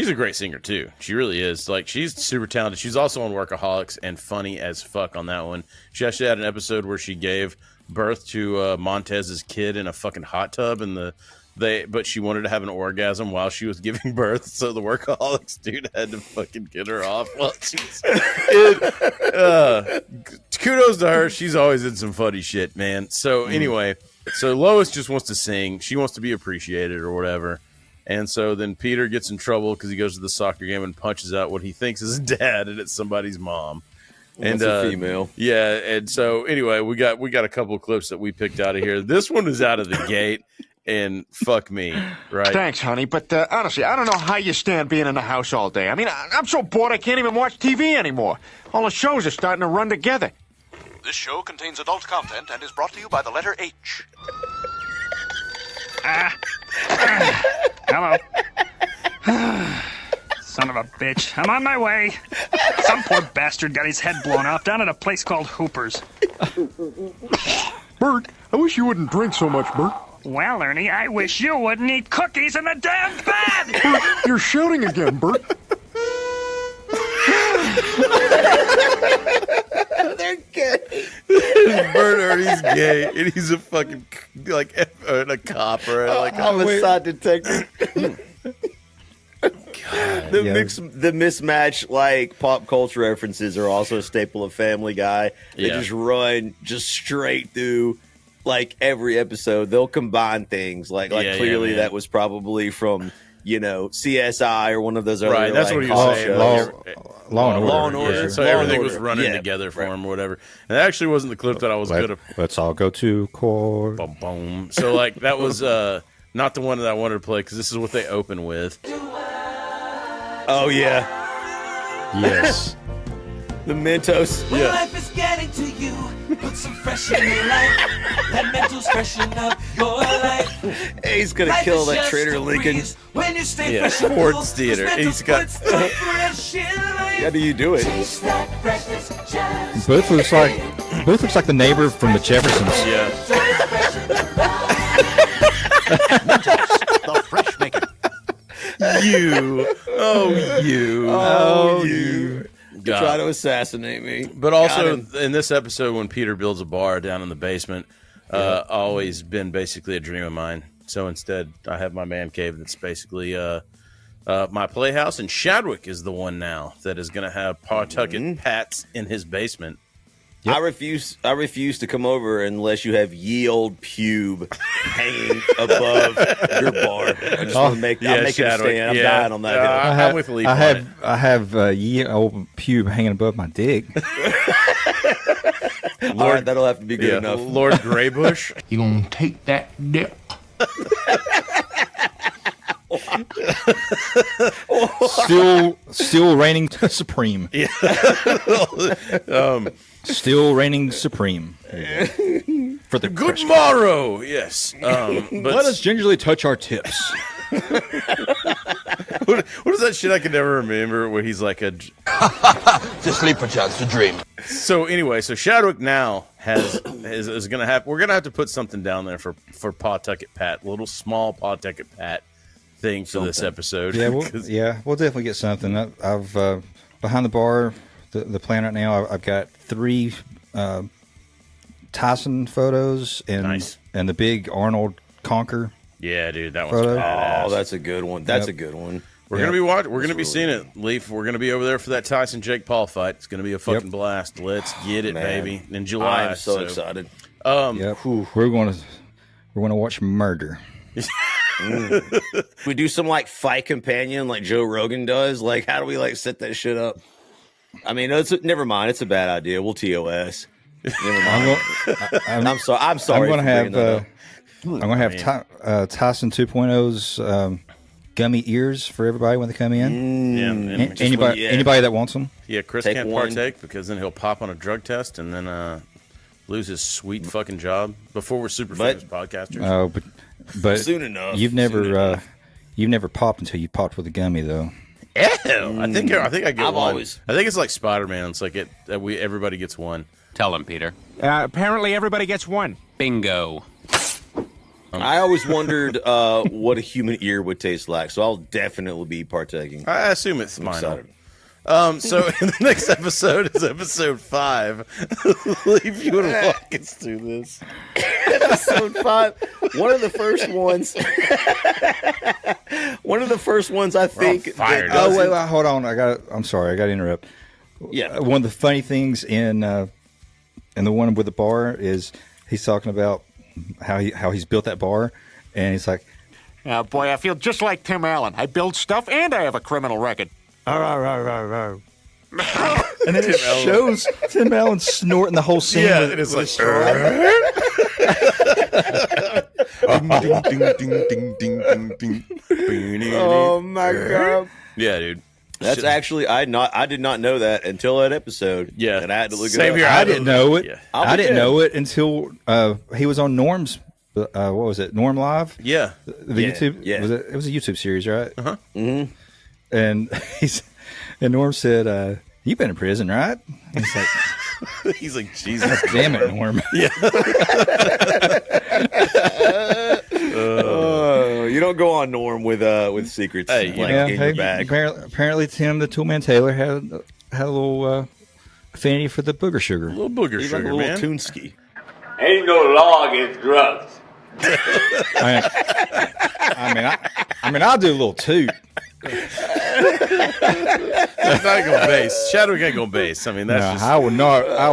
a great singer too. She really is. Like, she's super talented. She's also on Workaholics and funny as fuck on that one. She actually had an episode where she gave birth to Montez's kid in a fucking hot tub, and but she wanted to have an orgasm while she was giving birth, so the Workaholics dude had to fucking get her off while she was kudos to her. She's always in some funny shit, man. So anyway, So Lois just wants to sing. She wants to be appreciated or whatever. And so then Peter gets in trouble because he goes to the soccer game and punches out what he thinks is his dad, and it's somebody's mom. And a female. Yeah, and so anyway, we got a couple of clips that we picked out of here. This one is out of the gate, and fuck me, right? Thanks, honey, but honestly, I don't know how you stand being in the house all day. I mean, I'm so bored I can't even watch TV anymore. All the shows are starting to run together. This show contains adult content and is brought to you by the letter H. Hello. Son of a bitch. I'm on my way. Some poor bastard got his head blown off down at a place called Hooper's. Bert, I wish you wouldn't drink so much, Bert. Well, Ernie, I wish you wouldn't eat cookies in the damn bed! Bert, you're shouting again, Bert. They're gay. Bert Ernie's gay, and he's a fucking like a cop or like homicide detective. The mismatched like pop culture references are also a staple of Family Guy. They just run just straight through like every episode. They'll combine things like clearly that was probably from CSI or one of those other right. That's like, what he was saying. Law and Order. Yeah. So everything was running together for him or whatever. And that actually wasn't the clip that I was good at. Let's all go to court. Boom, boom. So like that was not the one that I wanted to play because this is what they open with. Oh yeah. Yes. The Mentos. When life is getting to you, put some fresh in your life. That Mentos freshen up your life. Hey, he's gonna kill that Trader Lincoln. When you stay fresh and cool, Sports Theater. He's got. How do you do it? Booth looks like the neighbor from the Jeffersons. Yeah. The fresh maker. You. Try to assassinate me. But also in this episode, when Peter builds a bar down in the basement, always been basically a dream of mine. So instead, I have my man cave that's basically my playhouse, and Shadwick is the one now that is going to have Pawtucket Pats in his basement. Yep. I refuse to come over unless you have ye old pube hanging above your bar. I just want to make I'm making a stand. I'm dying on that. I'm with Leaf. I have ye old pube hanging above my dick. Lord, all right, that'll have to be good enough. Lord Graybush, You gonna take that dip? Still reigning supreme. Yeah. Still reigning supreme. For the good morrow, yes. But let us gingerly touch our tips. what is that shit I can never remember where he's like a Just sleep for chance to dream. So anyway, so Shadwick now is gonna have we're gonna have to put something down there for Pawtucket Pat, a little small Pawtucket Pat thing for this episode. Yeah, we'll definitely get something. I've behind the bar, the plan right now. I've got 3 Tyson photos and the big Arnold Conquer. Yeah, dude, that one's badass. Oh, that's a good one. That's a good one. We're gonna be watching. We're gonna be seeing it, Leaf. We're gonna be over there for that Tyson Jake Paul fight. It's gonna be a fucking blast. Let's get it, baby. In July, I'm so excited. We're going to watch murder. We do some like fight companion like Joe Rogan does. Like, how do we like set that shit up? I mean, never mind. It's a bad idea. We'll TOS. Never mind. I'm sorry. I'm going to have Tyson 2.0's gummy ears for everybody when they come in. Anybody that wants them. Yeah, Chris can't partake because then he'll pop on a drug test and then lose his sweet fucking job before we're super famous podcasters. Oh, but soon enough. You've never popped until you popped with a gummy though. Ew. I think I get one. Always. I think it's like Spider-Man. It's like everybody gets one. Tell him, Peter. Apparently everybody gets one. Bingo. I always wondered what a human ear would taste like, so I'll definitely be partaking. I assume it's spinal. So the next episode is episode 5. Leave you and walk us through this. Episode 5. One of the first ones. I think. Wait, hold on. I'm sorry. I got to interrupt. Yeah. One of the funny things in the one with the bar is he's talking about how he's built that bar, and he's like, Oh, boy, I feel just like Tim Allen. I build stuff and I have a criminal record. and then it shows Tim Allen snorting the whole scene. Yeah, with, and it's with like, ding. Oh my god! Yeah, dude. That's actually I did not know that until that episode. Yeah, and I had to look Same it up. here. I didn't know it. Yeah. I didn't know it until he was on Norm's. What was it? Norm Live? Yeah, the YouTube. Yeah. It was a YouTube series, right? Uh-huh. Mm-hmm. And Norm said, "You've been in prison, right?" And he's like, he's like, Jesus, damn it, Norm. Yeah. You don't go on Norm with secrets in your bag. Apparently, Tim the Toolman Taylor had a little affinity for the booger sugar. A little booger He's sugar, like a little man. Toonsky. Ain't no law against drugs. I mean, I'll do a little toot. That's not going base. Shadow can't go base. I mean, that's just. I will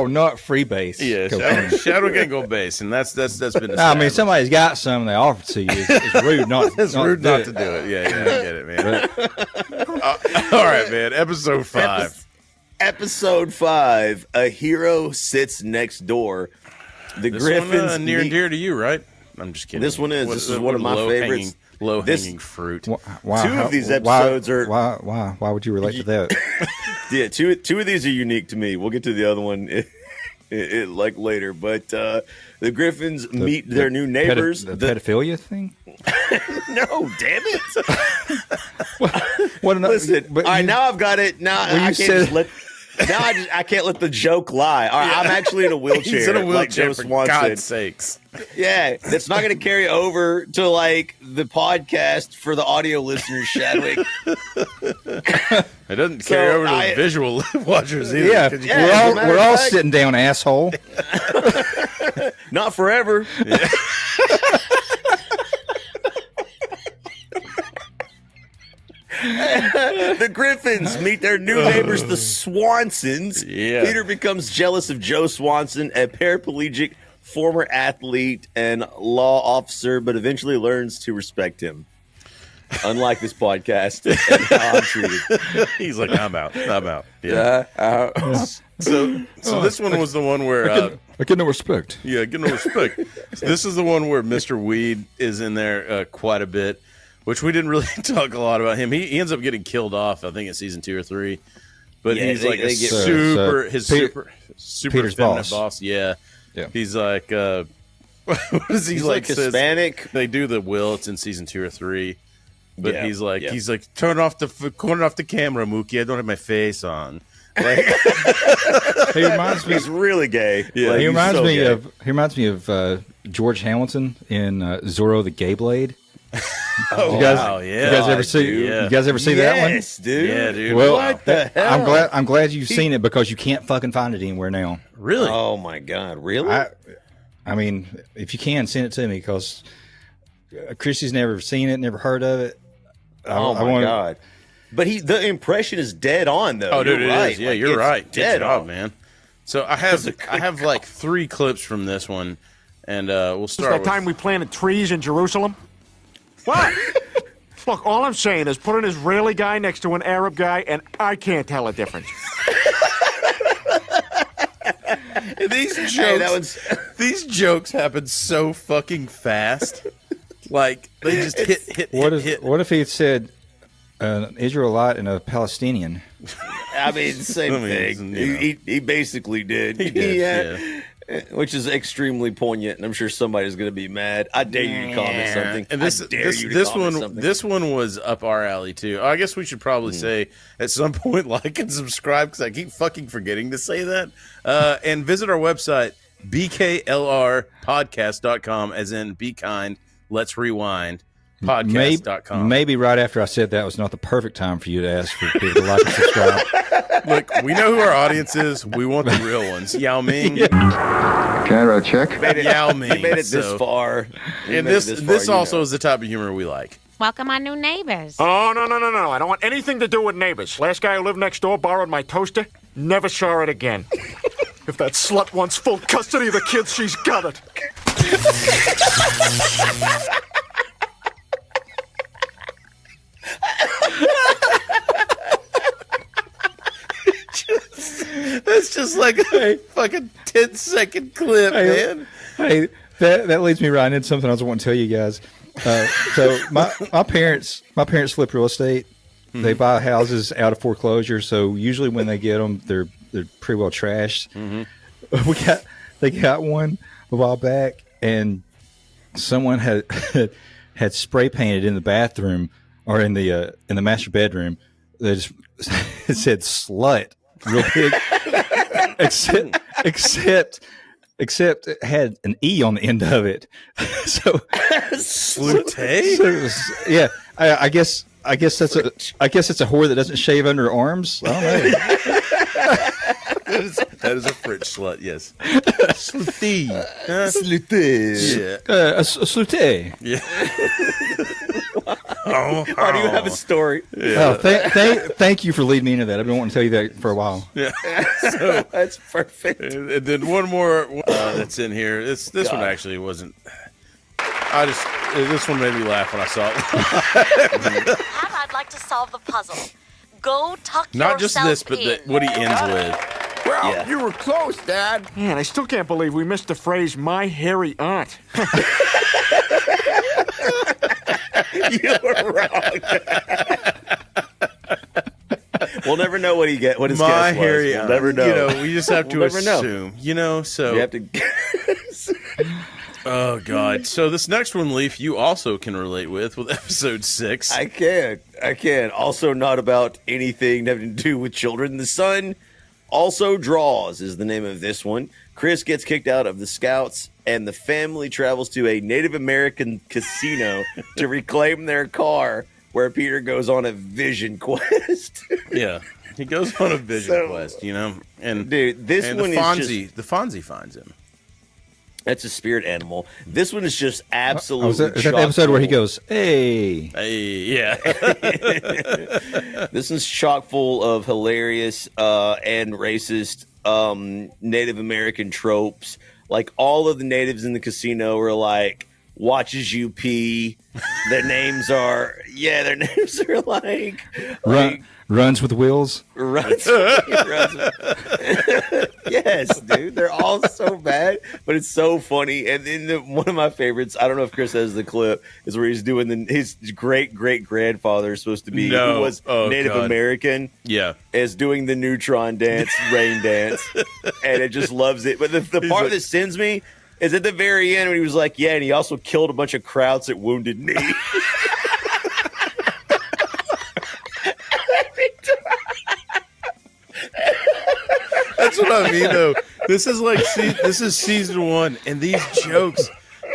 not free base. Yeah, Shadow can't go base, and that's been. I mean, somebody's got some, they offer it to you. It's rude not. It's rude not to do it. Yeah, I get it, man. All right, man. Episode 5. Episode 5. A hero sits next door. The This Griffins one, near and dear to you, right? I'm just kidding. This one is. This is one of my favorites. Low-hanging fruit. Two of these episodes are. Why would you relate to that? Yeah, two of these are unique to me. We'll get to the other one like later. But the Griffins meet their new neighbors. The pedophilia thing? No, damn it! Listen, all right, now I've got it. Now I can't just let. Now I can't let the joke lie. All right, I'm actually in a wheelchair. He's in a wheelchair, like Joe for Swanson. God's sakes. Yeah, it's not going to carry over to like the podcast for the audio listeners, Shadwick. It doesn't carry over to the visual watchers either. Yeah, we're all sitting down, asshole. Not forever. Yeah. The Griffins meet their new neighbors, the Swansons. Yeah. Peter becomes jealous of Joe Swanson, a paraplegic former athlete and law officer, but eventually learns to respect him. Unlike this podcast and how I'm treated. He's like, I'm out. Yeah. So this one was the one where I get no respect. Yeah, get no respect. This is the one where Mr. Weed is in there quite a bit, which we didn't really talk a lot about him. He ends up getting killed off, I think, in season 2 or 3. But he's like a super Peter's effeminate boss. Yeah. He's like, what is he he's like Hispanic. They do the will. It's in season 2 or 3. But he's like, turn off the camera, Mookie. I don't have my face on. Like, he reminds me. He's really gay. Yeah, he reminds me of George Hamilton in Zorro the Gay Blade. Oh, you guys, wow, yeah. You guys ever see? Yeah. You guys ever see that one? Yes, dude. Yeah, dude. Well, what the hell? I'm glad you've seen it because you can't fucking find it anywhere now. Really? Oh my god, really? I mean, if you can, send it to me because Chrissy's never seen it, never heard of it. Oh my god! But the impression is dead on though. Oh, dude, you're it right. is. Yeah, Like, you're right. Good Dead job, on, man. So I have like 3 clips from this one, and we'll start. It's that time we planted trees in Jerusalem. What? Look, all I'm saying is put an Israeli guy next to an Arab guy, and I can't tell a difference. These jokes happen so fucking fast. Like they just hit. What if he had said an Israelite and a Palestinian? I mean, same thing. You know. He basically did. He did. Yeah. Which is extremely poignant, and I'm sure somebody's going to be mad. I dare you to comment something. And this one was up our alley too. I guess we should probably say at some point like and subscribe because I keep fucking forgetting to say that. And visit our website bklrpodcast.com, as in be kind. Let's rewind. Podcast.com. Maybe right after I said that was not the perfect time for you to ask for people to like and subscribe. Look, we know who our audience is. We want the real ones. Yao Ming. Can I write a check? Yao Ming. He made it this far. And this also is the type of humor we like. Welcome our new neighbors. Oh, no. I don't want anything to do with neighbors. Last guy who lived next door borrowed my toaster. Never saw it again. If that slut wants full custody of the kids, she's got it. That's just like a fucking 10-second clip, man. Hey, that leads me right into something I was wanting to tell you guys. So my parents flip real estate. Mm-hmm. They buy houses out of foreclosure. So usually when they get them, they're pretty well trashed. Mm-hmm. They got one a while back, and someone had spray painted in the bathroom or in the master bedroom. They just it said "slut" real big, except it had an E on the end of it. So Slutay? So yeah, I guess that's a whore that doesn't shave under her arms. I don't know. That is a French slut, yes. Slutty. Slutty. Yeah. A slutty. Yeah. Why do you have a story? Yeah. Oh, thank you for leading me into that. I've been wanting to tell you that for a while. Yeah. So, that's perfect. And then one more that's in here. This one actually wasn't. This one made me laugh when I saw it. I'd like to solve the puzzle. Go tuck Not yourself just this, but what he ends with. Well, you were close, Dad. Man, I still can't believe we missed the phrase "my hairy aunt." You were wrong. We'll never know what his guess was. We'll never know. We just have to assume. So we have to. Oh God! So this next one, Leaf, you also can relate with episode 6. I can. Also, not about anything having to do with children. The son also draws is the name of this one. Chris gets kicked out of the Scouts, and the family travels to a Native American casino to reclaim their car, where Peter goes on a vision quest. Yeah, he goes on a vision quest, And dude, this one the Fonzie finds him. That's a spirit animal. This one is just absolutely. Is that the episode where he goes, "Hey, yeah"? This is chock full of hilarious and racist Native American tropes. Like all of the natives in the casino are like, "Watches you pee." Their names are like runs with wheels. Runs. Yes, dude. They're all so bad, but it's so funny. And then one of my favorites, I don't know if Chris has the clip, is where he's doing his great-great-grandfather is supposed to be, who was Native American. Yeah. Is doing the neutron dance, rain dance. And it just loves it. But the part that sends me is at the very end when he was like, yeah, and he also killed a bunch of Krauts at Wounded Knee. That's what I mean, though. This is season 1, and these jokes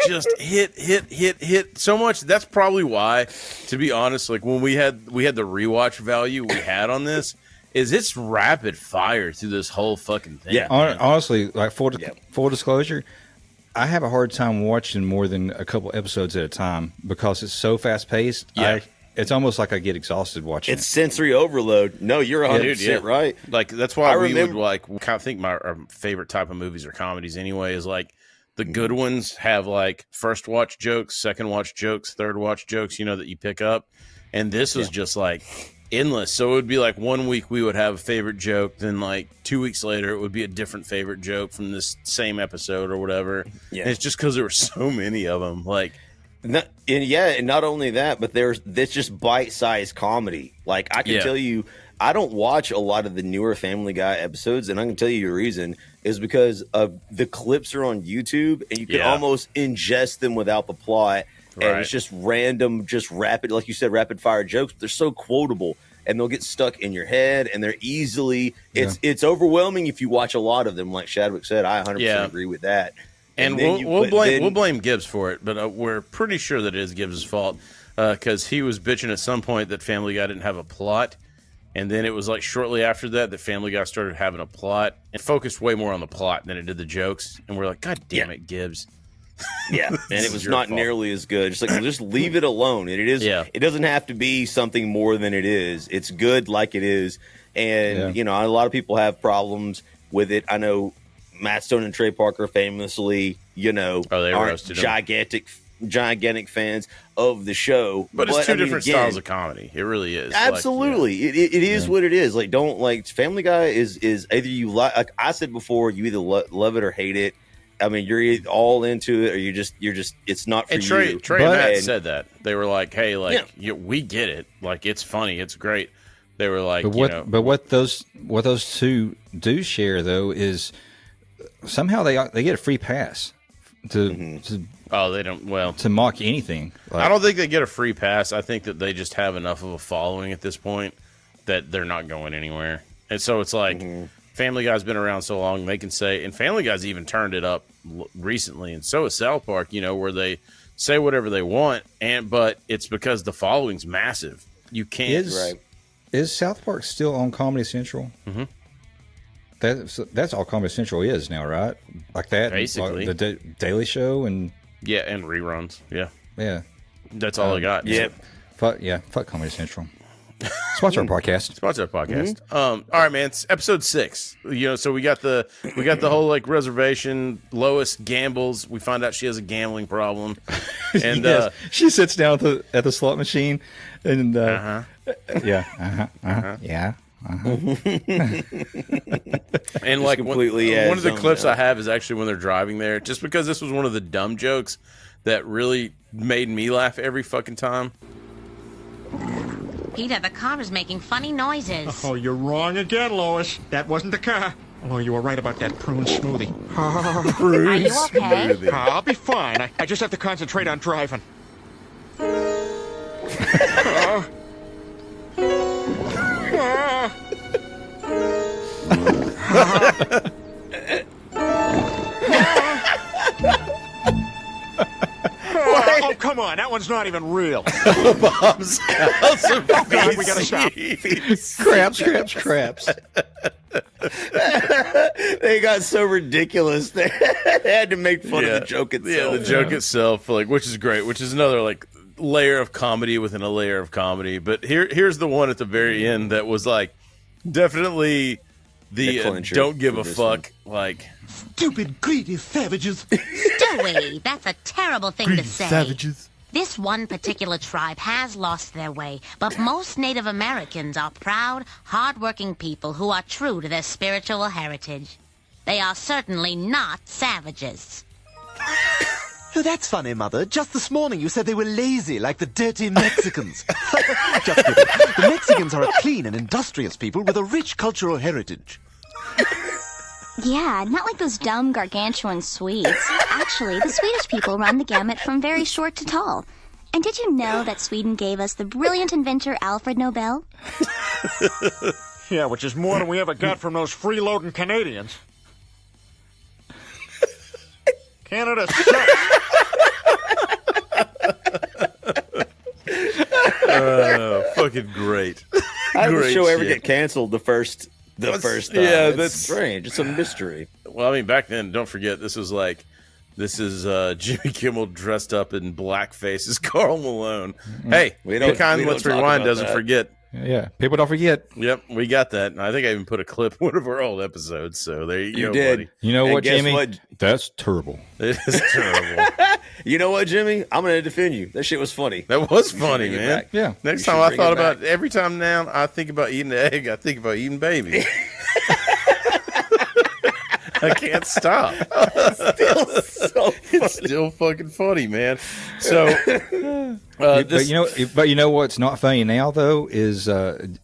just hit so much. That's probably why, to be honest, like when we had the rewatch value we had on this, is it's rapid fire through this whole fucking thing. Yeah, honestly, like full disclosure, I have a hard time watching more than a couple episodes at a time because it's so fast paced. Yeah. It's almost like I get exhausted watching It's sensory overload. No, you're 100% right. Like, that's why we kind of think our favorite type of movies or comedies anyway is like the good ones have like first watch jokes, second watch jokes, third watch jokes, that you pick up. And this was just like endless. So it would be like 1 week we would have a favorite joke, then like 2 weeks later it would be a different favorite joke from this same episode or whatever. Yeah. And it's just because there were so many of them. Like, and not only that, but that's just bite-sized comedy. Like, I can tell you, I don't watch a lot of the newer Family Guy episodes, and I can tell you the reason is because of the clips are on YouTube, and you can almost ingest them without the plot, and it's just random, just rapid, like you said, rapid-fire jokes. But they're so quotable, and they'll get stuck in your head, and they're easily it's overwhelming if you watch a lot of them. Like Shadwick said, I 100% agree with that. And we'll blame Gibbs for it, but we're pretty sure that it is Gibbs' fault because he was bitching at some point that Family Guy didn't have a plot, and then it was like shortly after that Family Guy started having a plot and focused way more on the plot than it did the jokes, and we're like, God damn it, Gibbs. Yeah, and it was not nearly as good. Just like, just leave it alone. And it is. Yeah. It doesn't have to be something more than it is. It's good like it is, and a lot of people have problems with it. I know Matt Stone and Trey Parker famously, they aren't roasted him. gigantic fans of the show. But it's two different styles of comedy. It really is. Absolutely. It is what it is. Like, don't like Family Guy is either you like I said before, you either love it or hate it. I mean, you're either all into it or you're just it's not for you. Trey and Matt said that. They were like, hey, we get it. Like, it's funny. It's great. They were like, but what those two do share though is somehow they get a free pass to they don't to mock anything. I don't think they get a free pass. I think that they just have enough of a following at this point that they're not going anywhere. And so it's like Family Guy's been around so long, they can say, and Family Guy's even turned it up recently, and so is South Park, where they say whatever they want, but it's because the following's massive. You can't. Is South Park still on Comedy Central? Mm-hmm. That's all Comedy Central is now, right? Like that, basically. Like the Daily Show and and reruns. Yeah. That's all I got. Yep. Fuck Comedy Central. Sponsor our podcast. All right, man. It's episode 6. So we got the whole like reservation. Lois gambles. We find out she has a gambling problem, and she sits down at the slot machine, and and like completely one of the clips I have is actually when they're driving there, just because this was one of the dumb jokes that really made me laugh every fucking time. Peter, the car is making funny noises. Oh, you're wrong again, Lois. That wasn't the car. Oh, you were right about that prune smoothie. Are you okay? I'll be fine. I just have to concentrate on driving. Oh, come on. That one's not even real. Bob's house of God, we gotta stop. Craps. They got so ridiculous. They had to make fun of the joke itself. Yeah, the joke itself, which is great, which is another like layer of comedy within a layer of comedy. But here's the one at the very end that was like definitely the don't give a fuck like stupid greedy savages. Stewie, that's a terrible thing Greedy to say. savages. This one particular tribe has lost their way, but most Native Americans are proud, hard-working people who are true to their spiritual heritage. They are certainly not savages. Oh, that's funny, Mother. Just this morning you said they were lazy, like the dirty Mexicans. Just kidding. The Mexicans are a clean and industrious people with a rich cultural heritage. Yeah, not like those dumb gargantuan Swedes. Actually, the Swedish people run the gamut from very short to tall. And did you know that Sweden gave us the brilliant inventor Alfred Nobel? Yeah, which is more than we ever got from those freeloading Canadians. Canada sucks. Fucking great. How did the show ever shit. get canceled the first time? Yeah, It's that's strange. It's a mystery. Well, I mean, back then, don't forget, this is Jimmy Kimmel dressed up in blackface as Karl Malone. Hey, Let's Rewind doesn't forget. Yeah, people don't forget. Yep, we got that. And I think I even put a clip in one of our old episodes. So there you go, did. buddy. You know And what, guess Jimmy? what? That's terrible. It is terrible. You know what, Jimmy? I'm going to defend you. That shit was funny. That was funny, man. Back. Yeah. Next You time should I bring thought it back. about, every time now I think about eating an egg, I think about eating baby. I can't stop. It's still fucking funny, man. So, but you know what's not funny now though is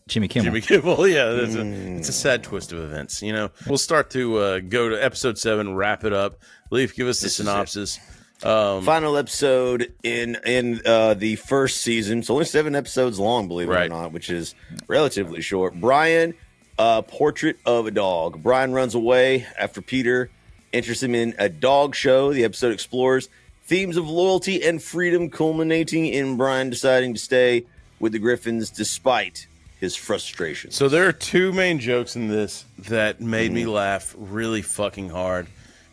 Jimmy Kimmel. Jimmy Kimmel, yeah, it's a sad twist of events. We'll start to go to episode 7, wrap it up. Leaf, give us the synopsis. Final episode in the first season. It's only 7 episodes long, believe it or not, which is relatively short. Brian. Portrait of a dog. Brian runs away after Peter enters him in a dog show. The episode explores themes of loyalty and freedom, culminating in Brian deciding to stay with the Griffins despite his frustration. So there are 2 main jokes in this that made me laugh really fucking hard,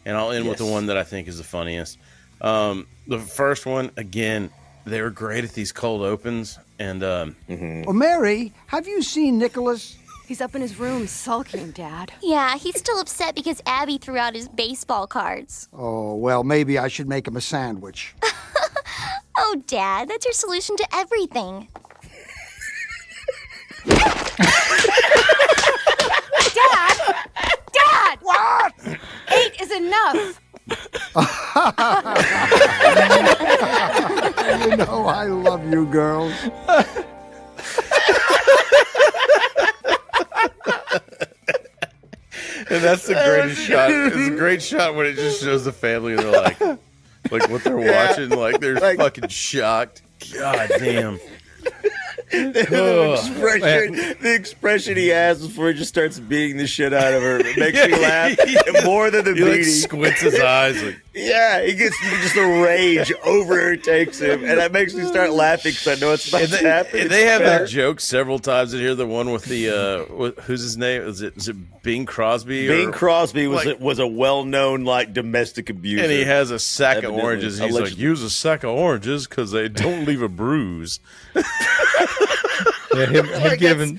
and I'll end with the one that I think is the funniest. The first one, again, they were great at these cold opens, and Oh, Mary, have you seen Nicholas? He's up in his room sulking, Dad. Yeah, he's still upset because Abby threw out his baseball cards. Oh, well, maybe I should make him a sandwich. Oh, Dad, that's your solution to everything. Dad! Dad! What? 8 is enough. You know I love you girls. And that's the greatest shot. It's a great shot when it just shows the family and they're like what they're watching, like they're fucking shocked. God damn. The expression he has before he just starts beating the shit out of her makes me laugh more than the he beating. Like squints his eyes. Like, yeah, he gets just the rage overtakes him, and that makes me start laughing because I know it's about to happen. And they have that joke several times in here. The one with the who's his name? Is it Bing Crosby? Bing Crosby was a well-known domestic abuser, and he has a sack of oranges. He's like, use a sack of oranges because they don't leave a bruise. Yeah, him giving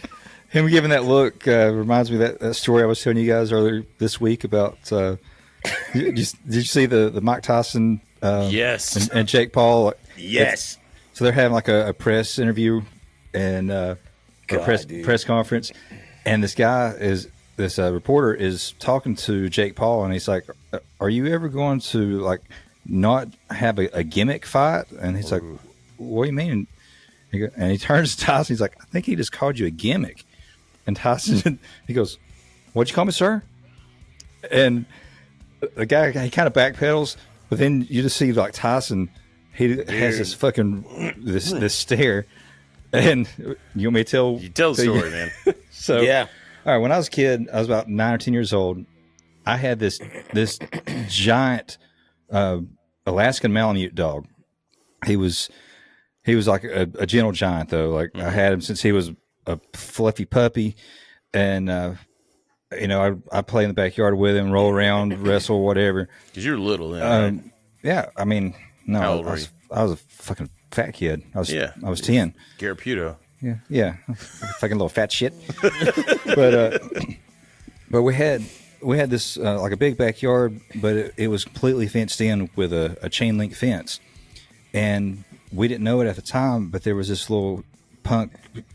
that look reminds me of that story I was telling you guys earlier this week about. Did you see the Mike Tyson? Yes. And Jake Paul. Yes. So they're having like a press interview and a press conference, and this reporter is talking to Jake Paul, and he's like, "Are you ever going to like not have a gimmick fight?" And he's like, "What do you mean?" And he turns to Tyson. He's like, "I think he just called you a gimmick." And Tyson, he goes, "What'd you call me, sir?" And the guy, he kind of backpedals, but then you just see like Tyson, he has this fucking this stare. And you want me to tell? You tell the story, man. So yeah. All right, when I was a kid, I was about 9 or 10 years old. I had this giant Alaskan Malamute dog. He was like a gentle giant though. Like I had him since he was a fluffy puppy, and I play in the backyard with him, roll around, wrestle, whatever. Because you're little then, right? Yeah, I mean, no, How old were you? I was a fucking fat kid. I was 10. Garaputo. Yeah, fucking little fat shit. But we had this like a big backyard, but it was completely fenced in with a chain link fence, and we didn't know it at the time, but there was this little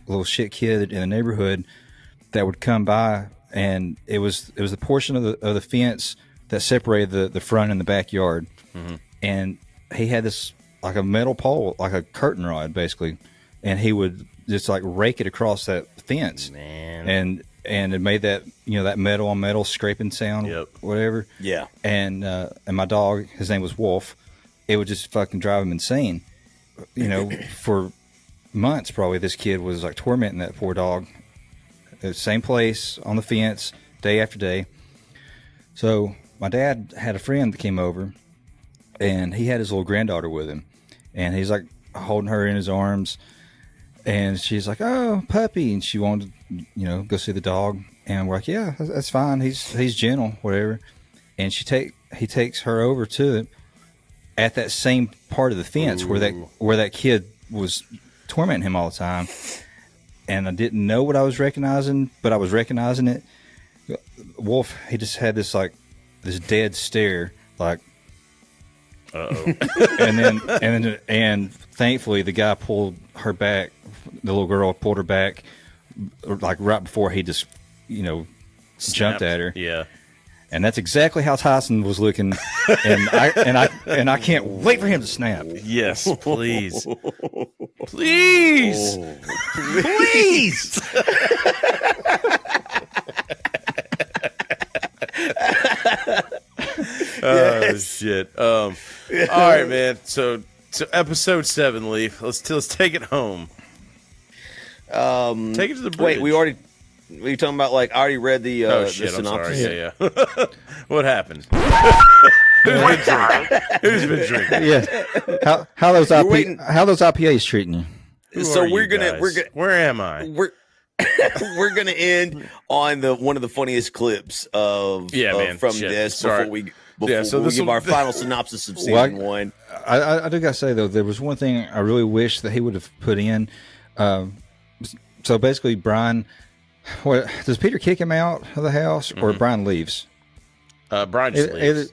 little shit kid in the neighborhood that would come by, and it was the portion of the fence that separated the front and the backyard, and he had this like a metal pole, like a curtain rod, basically, and he would just like rake it across that fence, and it made that that metal on metal scraping sound, whatever. Yeah. And my dog, his name was Wolf. It would just fucking drive him insane. For months probably, this kid was like tormenting that poor dog. The same place on the fence, day after day. So my dad had a friend that came over, and he had his little granddaughter with him, and he's like holding her in his arms, and she's like, "Oh, puppy," and she wanted to, go see the dog, and we're like, "Yeah, that's fine. He's gentle, whatever." And he takes her over to it at that same part of the fence where that kid was tormenting him all the time. And I didn't know what I was recognizing, but I was recognizing it. Wolf, he just had this dead stare, like, uh-oh. and thankfully the guy pulled her back. The little girl pulled her back, like right before he just, jumped at her. Yeah. And that's exactly how Tyson was looking, and I can't wait for him to snap. Yes, please, please, please. Oh shit. All right, man. So episode 7, Leaf. Let's take it home. Take it to the bridge. Wait, were you talking about I already read the synopsis? I'm sorry. Yeah. What happened? Who's been drinking? Yeah. How those IPAs treating you? So where am I? We're gonna end on one of the funniest clips from this before we give our final synopsis of season 1. I do gotta say though, there was one thing I really wish that he would have put in. So basically, Brian What does Peter kick him out of the house, or Brian leaves? Brian just leaves.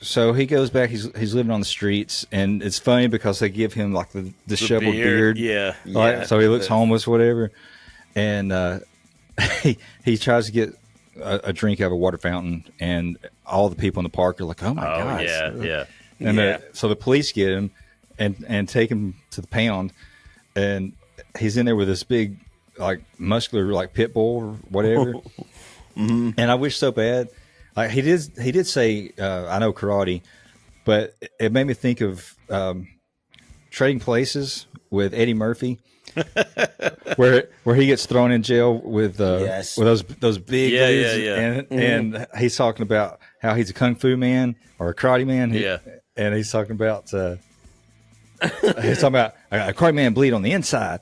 So he goes back. He's living on the streets, and it's funny because they give him like the disheveled beard. Yeah. Right? So he looks homeless, whatever. And he tries to get a drink out of a water fountain, and all the people in the park are like, "Oh my god!" Yeah. And so the police get him and take him to the pound, and he's in there with this big, like muscular, like pit bull or whatever. And I wish so bad. Like he did say, I know karate, but it made me think of Trading Places with Eddie Murphy, where he gets thrown in jail with those big dudes, and he's talking about how he's a kung fu man or a karate man, and he's talking about a karate man bleed on the inside,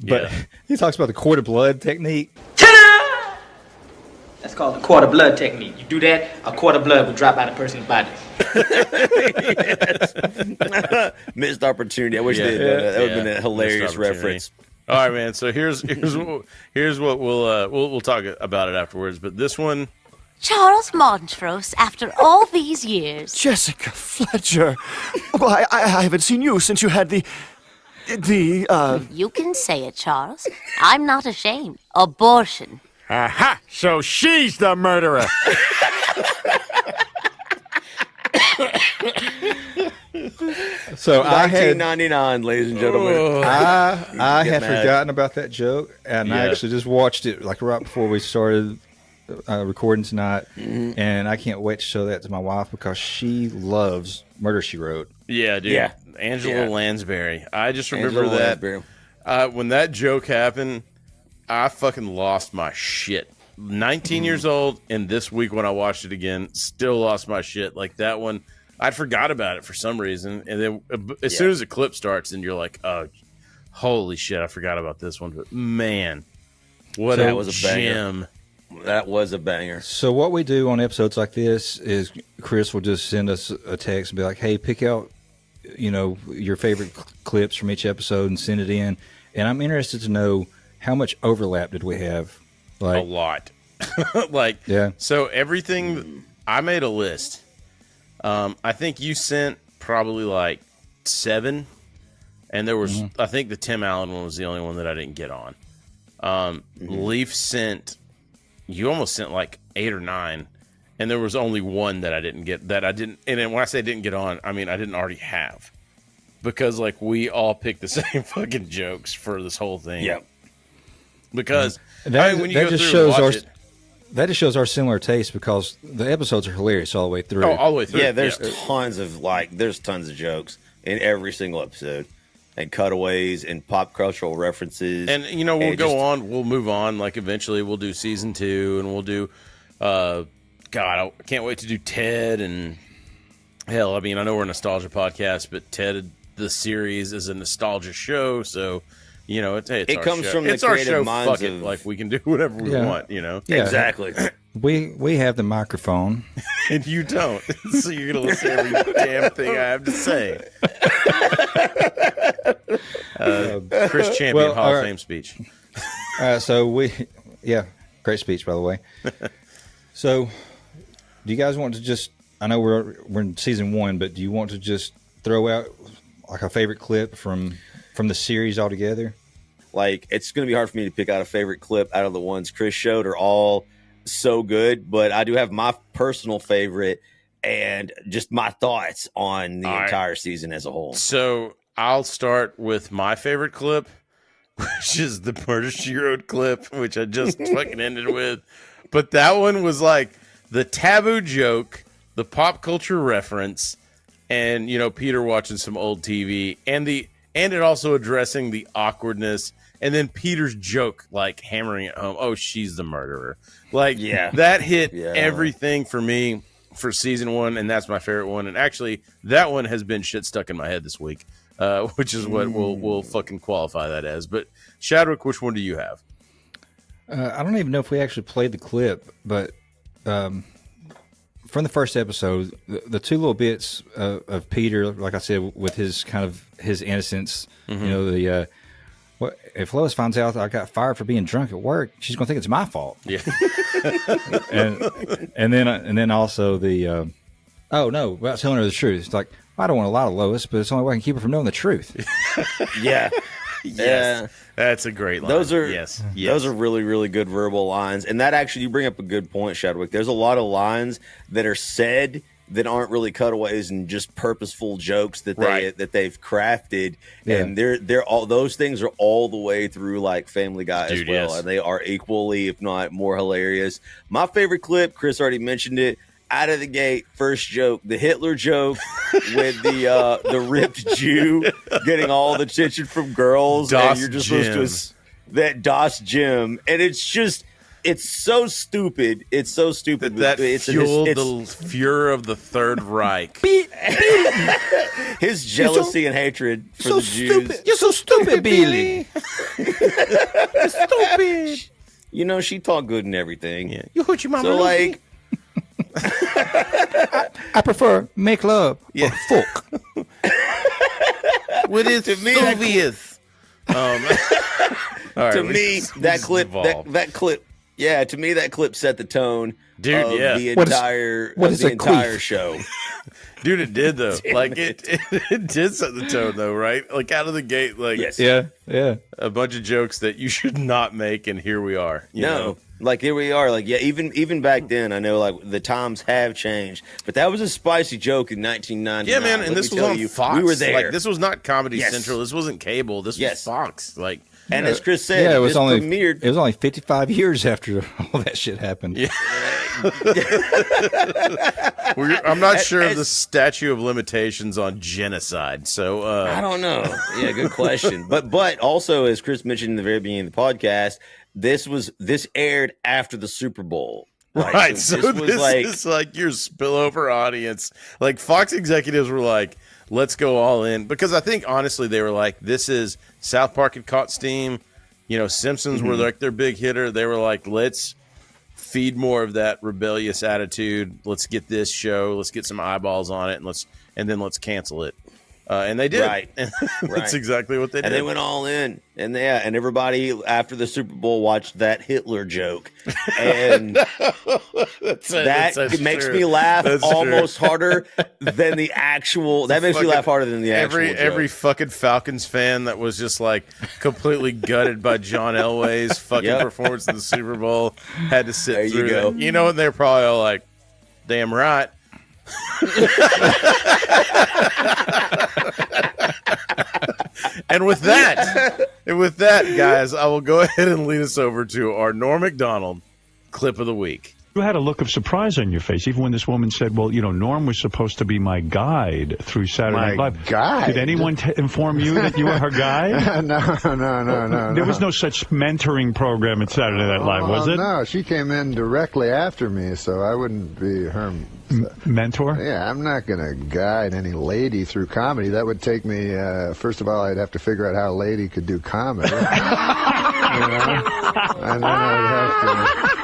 but he talks about the cord of blood technique. That's called the cord of blood technique. You do that, a cord of blood will drop out of a person's body. Missed opportunity. I wish they had done that. That would have been a hilarious reference. All right, man. So here's what we'll talk about it afterwards. But this one, Charles Montrose, after all these years. Jessica Fletcher. Well, I haven't seen you since you had the. You can say it, Charles. I'm not ashamed. Abortion. Aha! So she's the murderer. So 1999, ladies and gentlemen. I had forgotten about that joke, and I actually just watched it like right before we started recording tonight, and I can't wait to show that to my wife because she loves Murder, She Wrote. Yeah, dude. Yeah. Angela Lansbury. I just remember that when that joke happened, I fucking lost my shit. 19 years old, and this week when I watched it again, still lost my shit. Like that one, I forgot about it for some reason, and then as soon as the clip starts, and you're like, "Oh, holy shit, I forgot about this one." But man, that was a gem! That was a banger. So what we do on episodes like this is Chris will just send us a text and be like, "Hey, pick out, your favorite clips from each episode and send it in." And I'm interested to know, how much overlap did we have? Like, a lot. So everything, I made a list. I think you sent probably like 7, and there was, I think the Tim Allen one was the only one that I didn't get on. Leaf sent, you almost sent like 8 or 9, and there was only one that I didn't get, and then when I say didn't get on, I mean I didn't already have, because like we all picked the same fucking jokes for this whole thing. Yep. Because that just shows our similar taste, because the episodes are hilarious all the way through. Oh, all the way through. Yeah, there's tons of jokes in every single episode, and cutaways and pop cultural references. And we'll move on. Like eventually we'll do season 2, and we'll do God, I can't wait to do Ted, and hell, I mean, I know we're a nostalgia podcast, but Ted the series is a nostalgia show, so it comes show. from the creative minds of, like we can do whatever we want, Yeah. Exactly. We have the microphone, and you don't, so you're gonna listen to every damn thing I have to say. Chris Champion Hall of Fame speech. Great speech, by the way. So, do you guys want to just? I know we're in season 1, but do you want to just throw out like a favorite clip from the series altogether? Like, it's going to be hard for me to pick out a favorite clip out of the ones Chris showed. Are all so good, but I do have my personal favorite and just my thoughts on the entire season as a whole. So I'll start with my favorite clip, which is the Murder, She Wrote clip, which I just fucking ended with. But that one was like the taboo joke, the pop culture reference, and Peter watching some old TV, and it also addressing the awkwardness, and then Peter's joke, like hammering it home. Oh, she's the murderer. Like, that hit everything for me for season 1, and that's my favorite one. And actually, that one has been shit stuck in my head this week, which is what we'll fucking qualify that as. But Shadwick, which one do you have? I don't even know if we actually played the clip, but from the first episode, the 2 little bits of Peter, like I said, with his kind of his innocence, well, if Lois finds out that I got fired for being drunk at work, she's going to think it's my fault. Yeah. and then also the oh no, about telling her the truth. It's like, I don't want to lie to Lois, but it's the only way I can keep her from knowing the truth. Yeah. Yes. That's a great line. Those are Those are really, really good verbal lines. And that actually, you bring up a good point, Shadwick. There's a lot of lines that are said that aren't really cutaways and just purposeful jokes that they've crafted. Yeah. And they're all, those things are all the way through like Family Guy as well. Yes. And they are equally, if not more, hilarious. My favorite clip, Chris already mentioned it. Out of the gate, first joke, the Hitler joke with the ripped Jew getting all the attention from girls, and you're just supposed to that Das Jim, and it's so stupid. It's so stupid that fueled the furor of the Third Reich. His jealousy and hatred for the Jews. Stupid. You're so stupid, Billy. Stupid. You know, she talked good and everything. Yeah. You hoochie mama. So like. I prefer make love or fuck. With his Soviets. To me, that clip set the tone Dude, of yeah. the entire show. Dude, it did though. Like it did set the tone though, right? Like out of the gate, like yeah, a bunch of jokes that you should not make, and here we are. You know? Like here we are. Like even back then, I know like the times have changed, but that was a spicy joke in 1999. Yeah, man, and this was on Fox. We were there. Like this was not Comedy Central. This wasn't cable. This was Fox. Like, and as Chris said, it was only premiered. It was only 55 years after all that shit happened. Yeah. I'm not sure of the statute of limitations on genocide, so I don't know. Yeah, good question. But also, as Chris mentioned in the very beginning of the podcast, this aired after the Super Bowl. Right. So this is like your spillover audience. Like Fox executives were like, let's go all in. Because I think honestly they were like, this is South Park had caught steam. You know, Simpsons were like their big hitter. They were like, let's feed more of that rebellious attitude. Let's get this show. Let's get some eyeballs on it, and then let's cancel it. And they did. Right. And that's exactly what they did. And they went all in. And and everybody after the Super Bowl watched that Hitler joke. And that makes me laugh almost harder than the actual. That makes me laugh harder than the actual joke. Every fucking Falcons fan that was just like completely gutted by John Elway's fucking performance in the Super Bowl had to sit through that. You know, and they're probably all like, damn right. And with that, guys, I will go ahead and lead us over to our Norm Macdonald clip of the week. You had a look of surprise on your face, even when this woman said, well, you know, Norm was supposed to be my guide through Saturday Night Live. Guide? Did anyone inform you that you were her guide? No. There was no such mentoring program at Saturday Night Live, was it? No, she came in directly after me, so I wouldn't be her mentor? Yeah, I'm not going to guide any lady through comedy. That would take me, first of all, I'd have to figure out how a lady could do comedy. And then I'd have to...